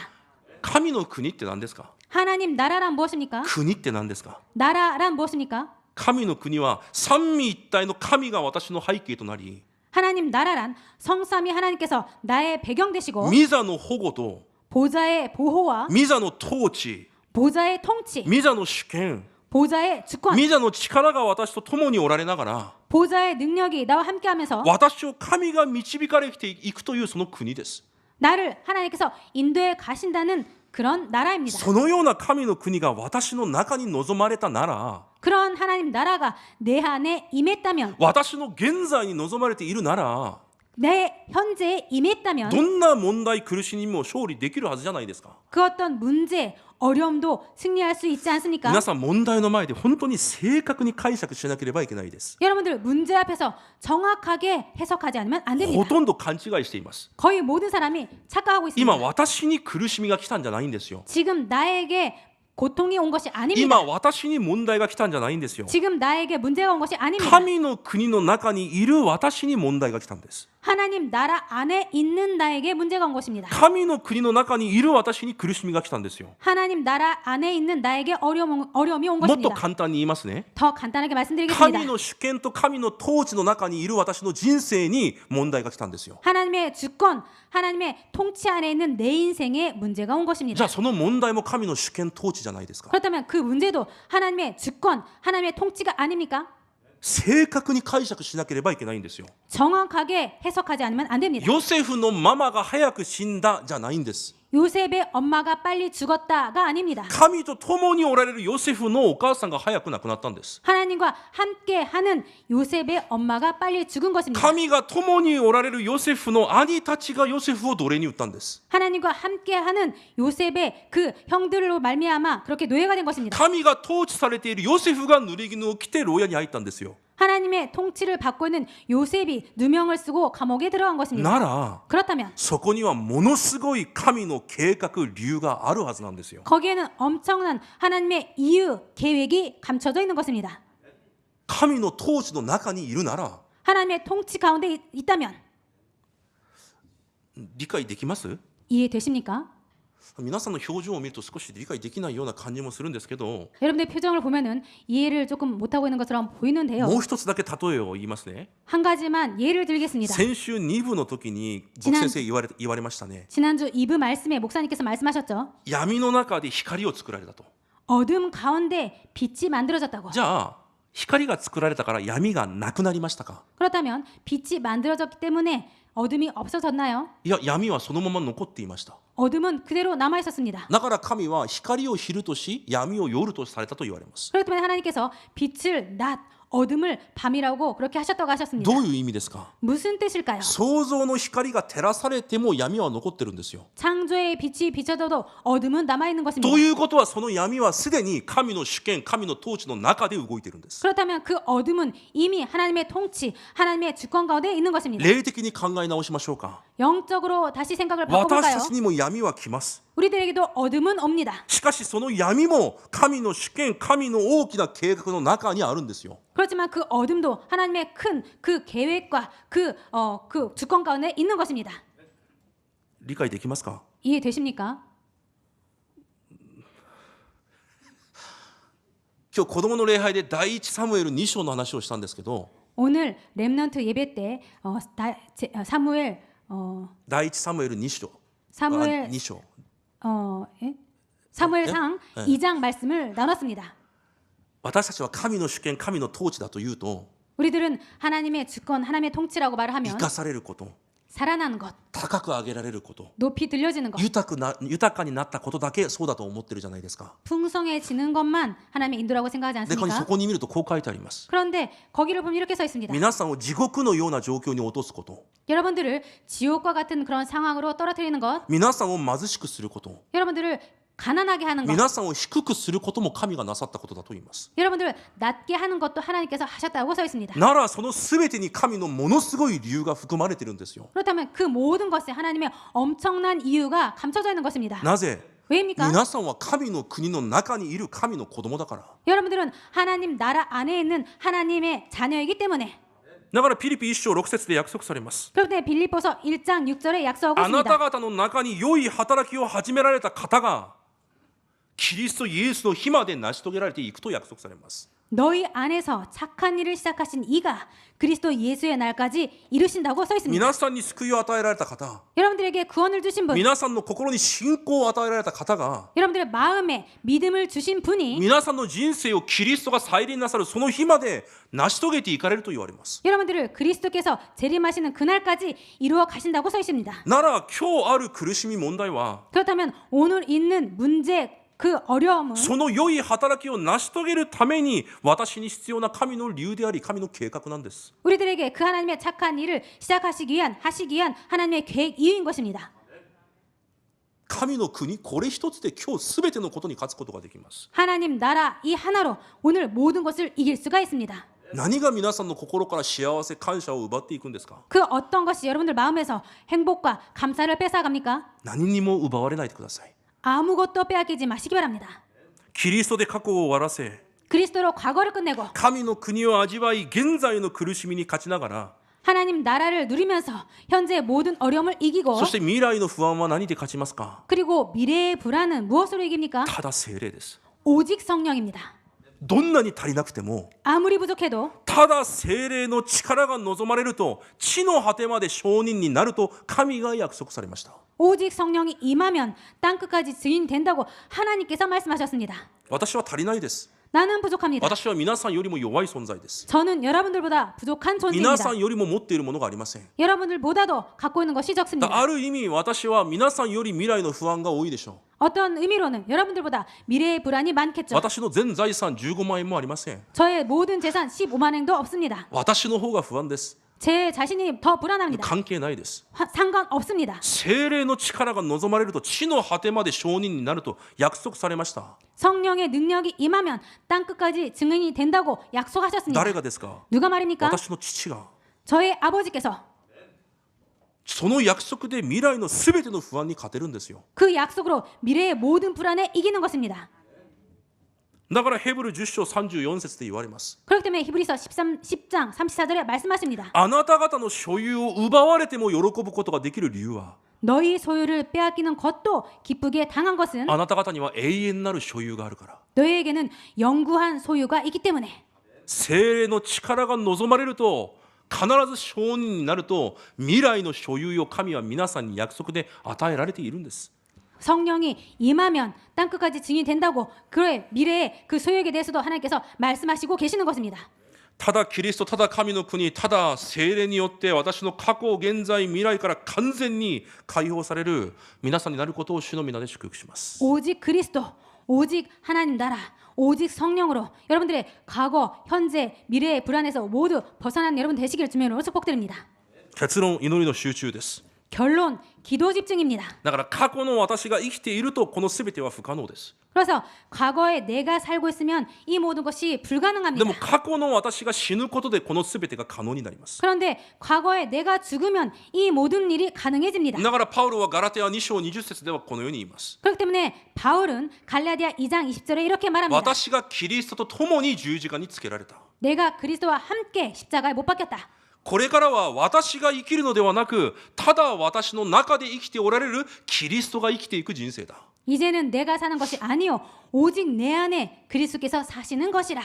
[SPEAKER 1] 神の国って何ですか？
[SPEAKER 2] 하나님 나라란 무엇입니까?
[SPEAKER 1] 国って何ですか？
[SPEAKER 2] 나라란 무엇입니까?
[SPEAKER 1] 神の国は三位一体の神が私の背景となり、
[SPEAKER 2] 하나님 나라란 성삼위 하나님께서 나의 배경 되시고
[SPEAKER 1] 御座の保護と
[SPEAKER 2] 보좌의 보호와
[SPEAKER 1] 御座の統治、
[SPEAKER 2] 보좌의 통치,
[SPEAKER 1] 御座の主権、
[SPEAKER 2] 보좌의 주권,
[SPEAKER 1] 御座の力が私と共におられながら、
[SPEAKER 2] 보좌의 능력이 나와 함께하면서
[SPEAKER 1] 私を神が導かれていくというその国です。
[SPEAKER 2] 나를 하나님께서 인도해 가신다는 그런 나라입니다.
[SPEAKER 1] そのような神の国が私の中に望まれたなら、
[SPEAKER 2] 그런 하나님 나라가 내 안에 임했다면,
[SPEAKER 1] 私の現在に望まれているなら、
[SPEAKER 2] 내 현재에 임했다면
[SPEAKER 1] どんな問題苦しみも勝利できるはずじゃないですか。
[SPEAKER 2] 그 어떤 문제, 어려움도 승리할 수 있지 않습니까?
[SPEAKER 1] 皆さん問題の前で本当に正確に解釈しなければいけないです。
[SPEAKER 2] 여러분들 문제 앞에서 정확하게 해석하지 않으면 안
[SPEAKER 1] ほ
[SPEAKER 2] 됩니다.
[SPEAKER 1] とんど勘違いしています。
[SPEAKER 2] 거의 모든 사람이 착각하고
[SPEAKER 1] 今
[SPEAKER 2] 있습니다.
[SPEAKER 1] 私に苦しみが来たんじゃないんですよ。
[SPEAKER 2] 지금 나에게 고통이 온 것이
[SPEAKER 1] 今
[SPEAKER 2] 아닙니다.
[SPEAKER 1] 私に問題が来たんじゃないんですよ。
[SPEAKER 2] 지금 나에게 문제가 온 것이 아닙니다.
[SPEAKER 1] 神の国の中にいる私に問題が来たんです。
[SPEAKER 2] 하나님 나라 안에 있는 나에게 문제가 온 것입니다.
[SPEAKER 1] 神の国の中にいる私に苦しみが来たんですよ。
[SPEAKER 2] 하나님 나라 안에 있는 나에게 어려움이 온
[SPEAKER 1] もっと
[SPEAKER 2] 것입니다.
[SPEAKER 1] 簡単に言いますね。
[SPEAKER 2] 더 간단하게
[SPEAKER 1] 神
[SPEAKER 2] 말씀드리겠습니다.
[SPEAKER 1] の主権と神の統治の中にいる私の人生に問題が来たんですよ。
[SPEAKER 2] 하나님의 주권, 하나님의 통치 안에 있는 내 인생에 문제가 온
[SPEAKER 1] じゃ
[SPEAKER 2] 것입니다.
[SPEAKER 1] あその問題も神の主権統治じゃないですか。
[SPEAKER 2] 그렇다면 그 문제도 하나님의 주권, 하나님의 통치가 아닙니까?
[SPEAKER 1] 正確に解釈しなければいけないんですよ。
[SPEAKER 2] 정확하게 해석하지 않으면 안 됩니다.
[SPEAKER 1] ヨセフのママが早く死んだじゃないんです。
[SPEAKER 2] 요셉의 엄마가 빨리 죽었다가 아닙니다.
[SPEAKER 1] 神と共におられるヨセフのお母さんが早く亡くなったんです。
[SPEAKER 2] 하나님과 함께 하는 요셉의 엄마가 빨리 죽은 것입니다.
[SPEAKER 1] 神が共におられるヨセフの兄たちがヨセフを奴隷に売ったんです。
[SPEAKER 2] 하나님과 함께 하는 요셉의 그 형들로 말미암아 그렇게 노예가 된 것입니다.
[SPEAKER 1] 神が統治されているヨセフが濡れ衣を着て牢屋に入ったんですよ。
[SPEAKER 2] 하나님의 통치를 받고 있는 요셉이 누명을 쓰고 감옥에 들어간 것입니다.
[SPEAKER 1] なら
[SPEAKER 2] 그렇다면
[SPEAKER 1] そこにはものすごい神の計画理由があるはずなんですよ。
[SPEAKER 2] 거기에는 엄청난 하나님의 이유, 계획이 감춰져 있는 것입니다.
[SPEAKER 1] 神の統治の中にいるなら
[SPEAKER 2] 하나님의 통치 가운데 있다면
[SPEAKER 1] 理解できます？
[SPEAKER 2] 이해되십니까?
[SPEAKER 1] 皆さんの表情を見ると少し理解できないような感じもするんですけど、
[SPEAKER 2] 여러분의 표정을 보면은 이해를 조금 못하고 있는 것처럼 보이는데요.
[SPEAKER 1] もう一つだけ例えを言いますね。
[SPEAKER 2] 한 가지만 예를 들겠습니다.
[SPEAKER 1] 先週2部の時に牧先生言われましたね。
[SPEAKER 2] 지난주 2부 말씀에 목사님께서 말씀하셨죠.
[SPEAKER 1] 闇の中で光を作られたと。
[SPEAKER 2] 어둠 가운데 빛이 만들어졌다고.
[SPEAKER 1] じゃあ光が作られたから闇がなくなりましたか？
[SPEAKER 2] 그렇다면 빛이 만들어졌기 때문에 어둠이 없어졌나요?
[SPEAKER 1] いや、闇はそのまま残っていました。
[SPEAKER 2] 어둠은 그대로 남아 있었습니다.
[SPEAKER 1] だから神は光を昼とし闇を夜とされたと言われます。
[SPEAKER 2] 그렇기 때문에 하나님께서 빛을 낮, 어둠을 밤이라고 그렇게 하셨다고 하셨습니다.
[SPEAKER 1] どういう意味ですか？
[SPEAKER 2] 무슨 뜻일까요?
[SPEAKER 1] 創造の光が照らされても闇は残ってるんですよ。
[SPEAKER 2] 창조의 빛이 비춰져도 어둠은 남아 있는 것입니다.
[SPEAKER 1] ということはその闇はすでに神の主権、神の統治の中で動いているんです。
[SPEAKER 2] 그렇다면 그 어둠은 이미 하나님의 통치, 하나님의 주권 가운데 있는 것입니다.
[SPEAKER 1] 霊的に考え直しましょうか。
[SPEAKER 2] 영적으로 다시 생각을
[SPEAKER 1] 私
[SPEAKER 2] 바꿔볼까요?
[SPEAKER 1] たちにも闇は来ます。
[SPEAKER 2] 우리들에게도 어둠은 옵니다.
[SPEAKER 1] しかしその闇も神の主権、神の大きな計画の中にあるんですよ。
[SPEAKER 2] 그렇지만 그 어둠도 하나님의 큰 그 계획과 그 주권 가운데 있는 것입니다.
[SPEAKER 1] 理解できますか？
[SPEAKER 2] 이해되십니까?
[SPEAKER 1] 今日子供の礼拝で第一サムエル2章の話をしたんですけど、
[SPEAKER 2] 오늘 렘넌트 예배 때 사무엘
[SPEAKER 1] 第一サムエル2章、
[SPEAKER 2] 사무엘
[SPEAKER 1] 2章
[SPEAKER 2] 사무엘상
[SPEAKER 1] 예?
[SPEAKER 2] 2장 말씀을 나눴습니다.
[SPEAKER 1] 私たちは神の主権、神の統治だというと
[SPEAKER 2] 우리들은 하나님의 주권, 하나님의 통치라고 말을
[SPEAKER 1] 生
[SPEAKER 2] 하면
[SPEAKER 1] かされること、
[SPEAKER 2] 살아나는 것,
[SPEAKER 1] 高く上げられること、
[SPEAKER 2] 높이 들려지는 것,
[SPEAKER 1] 豊かになったことだけそうだと思ってるじゃないですか。
[SPEAKER 2] 풍성해지는 것만 하나님의 인도라고 생각하지
[SPEAKER 1] で、そ
[SPEAKER 2] 않습니까?
[SPEAKER 1] こに見るとこう書いてあります。
[SPEAKER 2] 그런데 거기를 보면 이렇게 써 있습니다.
[SPEAKER 1] 皆さんを地獄のような状況に落とすこと、
[SPEAKER 2] 여러분들을 지옥과 같은 그런 상황으로 떨어뜨리는 것,
[SPEAKER 1] 皆さんを貧しくすること、
[SPEAKER 2] 여러분들을 가난하게 하는 것,
[SPEAKER 1] 皆さんを低くすることも神がなさったことだと言います。
[SPEAKER 2] 여러분들을 낮게 하는 것도 하나님께서 하셨다고 써 있습니다.
[SPEAKER 1] ならその全てに神のものすごい理由が含まれてるんですよ。
[SPEAKER 2] 그렇다면 그 모든 것에 하나님의 엄청난 이유가 감춰져 있는 것입니다.
[SPEAKER 1] なぜ？
[SPEAKER 2] 왜입니까?
[SPEAKER 1] 皆さんは神の国の中にいる神の子供だから。
[SPEAKER 2] 여러분들은 하나님 나라 안에 있는 하나님의 자녀이기 때문에.
[SPEAKER 1] だからピリピ1章6節で約束されます。
[SPEAKER 2] 그런데 빌립보서 1장 6절에 약속하고
[SPEAKER 1] あなた
[SPEAKER 2] 있습니다.
[SPEAKER 1] 方の中に良い働きを始められた方がキリストイエスの日まで成し遂げられていくと約束されます。
[SPEAKER 2] 너희 안에서 착한 일을 시작하신 이가 그리스도 예수의 날까지 이루신다고 써 있습니다.
[SPEAKER 1] 皆さんに救いを与えられた方、
[SPEAKER 2] 여러분들에게 구원을 주신 분,
[SPEAKER 1] 皆さんの心に信仰を与えられた方が
[SPEAKER 2] 여러분들의 마음에 믿음을 주신 분이
[SPEAKER 1] 皆さんの人生をキリストが再臨なさるその日まで成し遂げていかれると言われます。
[SPEAKER 2] 여러분들을 그리스도께서 재림하시는 그날까지 이루어 가신다고 써 있습니다.
[SPEAKER 1] なら今日ある苦しみ問題は
[SPEAKER 2] 그렇다면 오늘 있는 문제 그 어려움은
[SPEAKER 1] その良い働きを成し遂げるために私に必要な神の理由であり神の計画なんです。
[SPEAKER 2] 우리들에게 그 하나님의 착한 일을 시작하시기 위한 하시기 위한 하나님의 계획 이유인 것입니다.
[SPEAKER 1] 神の国これ一つで今日すべてのことに勝つことができます。
[SPEAKER 2] 하나님 나라 이 하나로 오늘 모든 것을 이길 수가 있습니다.
[SPEAKER 1] 何が皆さんの心から幸せ感謝を奪っていくんですか？
[SPEAKER 2] 그 어떤 것이 여러분들 마음에서 행복과 감사를 뺏어갑니까?
[SPEAKER 1] 何にも奪われないでください。
[SPEAKER 2] 아무것도 빼앗기지 마시기 바랍니다.
[SPEAKER 1] キリストで過去を終わらせ
[SPEAKER 2] 그리스도로 과거를 끝내고
[SPEAKER 1] 神の国を味わい現在の苦しみに勝ちながら
[SPEAKER 2] 하나님 나라를 누리면서 현재 모든 어려움을 이기고
[SPEAKER 1] そして未来の不安は何で勝ちますか？
[SPEAKER 2] 그리고 미래의 불안은 무엇으로 이깁니까?
[SPEAKER 1] ただ聖霊です。
[SPEAKER 2] 오직 성령입니다.
[SPEAKER 1] どんなに足りなくても
[SPEAKER 2] 아무리 부족해도
[SPEAKER 1] ただ聖霊の力が望まれると地の果てまで証人になると神が約束されました。
[SPEAKER 2] 오직 성령이 임하면 땅끝까지 증인된다고 하나님께서 말씀하셨습니다.
[SPEAKER 1] 私は足りないです。
[SPEAKER 2] 나는 부족합니다.
[SPEAKER 1] 私は皆さんよりも弱い存在です。
[SPEAKER 2] 저는 여러분들보다 부족한
[SPEAKER 1] 皆
[SPEAKER 2] 존재입니다.
[SPEAKER 1] さんよりも持っているものがありません。
[SPEAKER 2] 여러분들보다도 갖고 있는 것이
[SPEAKER 1] だ
[SPEAKER 2] 적습니다.
[SPEAKER 1] ある意味私は皆さんより未来の不安が多いでしょ
[SPEAKER 2] 어떤 의미로는 여러분들보다 미래의 불안이
[SPEAKER 1] う。
[SPEAKER 2] 많겠죠.
[SPEAKER 1] 私の全財産15万円もありません。
[SPEAKER 2] 저의 모든 재산 15만 행도 없습니다.
[SPEAKER 1] 私の方が不安です。
[SPEAKER 2] 제 자신이 더 불안합니다.
[SPEAKER 1] 関係ないです。
[SPEAKER 2] 상관없습니다.
[SPEAKER 1] 聖霊の力が望まれると地の果てまで証人になると約束されました。
[SPEAKER 2] 성령의 능력이 임하면 땅끝까지 증인이 된다고 약속하셨습니다.
[SPEAKER 1] 誰がですか？
[SPEAKER 2] 누가 말입니까?
[SPEAKER 1] 私の父が。
[SPEAKER 2] 저의 아버지께서
[SPEAKER 1] その約束で未来のすべての不安に勝てるんですよ。
[SPEAKER 2] 그 약속으로 미래의 모든 불안에 이기는 것입니다.
[SPEAKER 1] だからヘブル10章34節で言われます。
[SPEAKER 2] 그렇기 때문에 히브리서 10장 34절에 말씀하십니다.
[SPEAKER 1] あなた方の所有を奪われても喜ぶことができる理由は
[SPEAKER 2] 너희 소유를 빼앗기는 것도 기쁘게 당한 것은
[SPEAKER 1] あなた方には永遠なる所有があるから。
[SPEAKER 2] 너희에게는 영구한 소유가 있기 때문에
[SPEAKER 1] 聖霊の力が望まれると必ず証人になると未来の所有を神は皆さんに約束で与えられているんです。
[SPEAKER 2] 성령이 임하면 땅끝까지 증인이 된다고 그의 미래의 그 소유에 대해서도 하나님께서 말씀하시고 계시는 것입니다.
[SPEAKER 1] ただキリスト、ただ神の国、ただ聖霊によって私の過去、現在、未来から完全に解放される皆さんになることを主の皆で祝福します。
[SPEAKER 2] 오직 그리스도, 오직 하나님 나라, 오직 성령으로 여러분들의 과거, 현재, 미래의 불안에서 모두 벗어난 여러분 되시기를 주님으로 축복드립니다.
[SPEAKER 1] 結論、祈りの集中です。
[SPEAKER 2] 결론, 기도 집중입니다.
[SPEAKER 1] だから過去の私が生きているとこの全ては不可能です。
[SPEAKER 2] 그래서 과거에 내가 살고 있으면 이 모든 것이
[SPEAKER 1] で
[SPEAKER 2] 불가능합니다.
[SPEAKER 1] も過去の私が死ぬことでこの全てが可能になります。
[SPEAKER 2] 그런데 과거에 내가 죽으면 이 모든 일이 가능해집니다.
[SPEAKER 1] だからパウロはガラテヤ2章20節ではこのように言います。
[SPEAKER 2] 그렇기 때문에 바울은 갈라디아 2장 20절에 이렇게 말합니다.
[SPEAKER 1] 私がキリストと共に十字架につけられた。
[SPEAKER 2] 내가 그리스도와 함께 십자가에 못 박혔다.
[SPEAKER 1] これからは私が生きるのではなく、ただ私の中で生きておられるキリストが生きていく人生だ。
[SPEAKER 2] 이제는 내가 사는 것이 아니요 오직 내 안에 그리스도께서 사시는 것이라.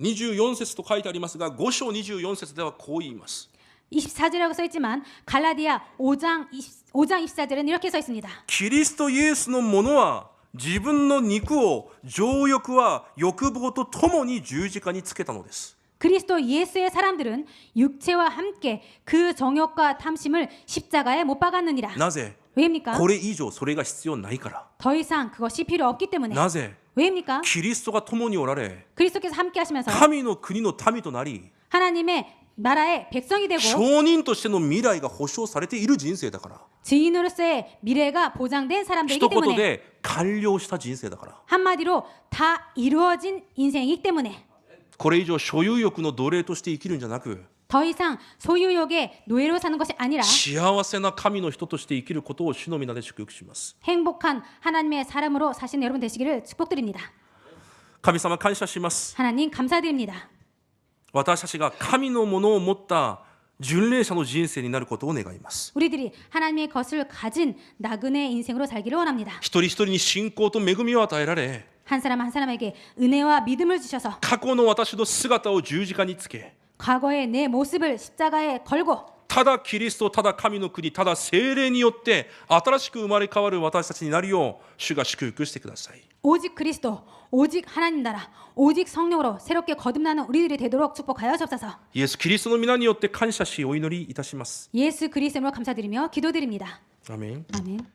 [SPEAKER 1] 24節と書いてありますが、5章24節ではこう言います。
[SPEAKER 2] 24절이라고 써 있지만 갈라디아 5장 24절에는 이렇게 써 있습니다.
[SPEAKER 1] キリストイエスのものは自分の肉を情欲は欲望とともに十字架につけたのです。
[SPEAKER 2] 그리스도 예수의 사람들은 육체와 함께 그 정욕과 탐심을 십자가에 못 박았느니라.
[SPEAKER 1] なぜ？
[SPEAKER 2] 왜입니까?
[SPEAKER 1] これ以上それが必要ないから。
[SPEAKER 2] 더 이상 그것이 필요 없기 때문에.
[SPEAKER 1] なぜ？
[SPEAKER 2] 왜입니까?
[SPEAKER 1] キリストが共におられ、
[SPEAKER 2] 그리스도께서 함께 하시면서
[SPEAKER 1] 神の国の民となり、
[SPEAKER 2] 하나님의 나라의 백성이 되고
[SPEAKER 1] 証人としての未来が保証されている人生だから。
[SPEAKER 2] 증인으로서의 미래가 보장된 사람들이기
[SPEAKER 1] 一言
[SPEAKER 2] 때문에
[SPEAKER 1] で完了した人生だから。
[SPEAKER 2] 한마디로 다 이루어진 인생이기 때문에
[SPEAKER 1] これ以上所有欲の奴隷として生きるんじゃなく、
[SPEAKER 2] 더 이상 소유욕의 노예로 사는 것이 아니라
[SPEAKER 1] 幸せな神の人として生きることを主の皆で祝福します。
[SPEAKER 2] 행복한 하나님의 사람으로 사시는 여러분 되시기를 축복드립니다.
[SPEAKER 1] 神様感謝します。
[SPEAKER 2] 하나님 감사드립니다.
[SPEAKER 1] 私たちが神のものを持った巡礼者の人生になることを願います。
[SPEAKER 2] 우리들이 하나님의 것을 가진 나그네 인생으로 살기를 원합니다.
[SPEAKER 1] 一人一人に信仰と恵みを与えられ、
[SPEAKER 2] 한 사람 한 사람에게 은혜와 믿음을 주셔서
[SPEAKER 1] 過去の私の姿を十字架につけ、
[SPEAKER 2] 과거의 내 모습을 십자가에 걸고
[SPEAKER 1] ただキリスト、ただ神の国、ただ聖霊によって新しく生まれ変わる私たちになるよう主が祝福してください。
[SPEAKER 2] 오직 그리스도, 오직 하나님 나라, 오직 성령으로 새롭게 거듭나는 우리들이 되도록 축복하여 주옵소서.
[SPEAKER 1] イエス・キリストの皆によって感謝しお祈りいたします。
[SPEAKER 2] 예수 그리스도로 감사드리며 기도드립니다.
[SPEAKER 1] アメン。
[SPEAKER 2] 아멘.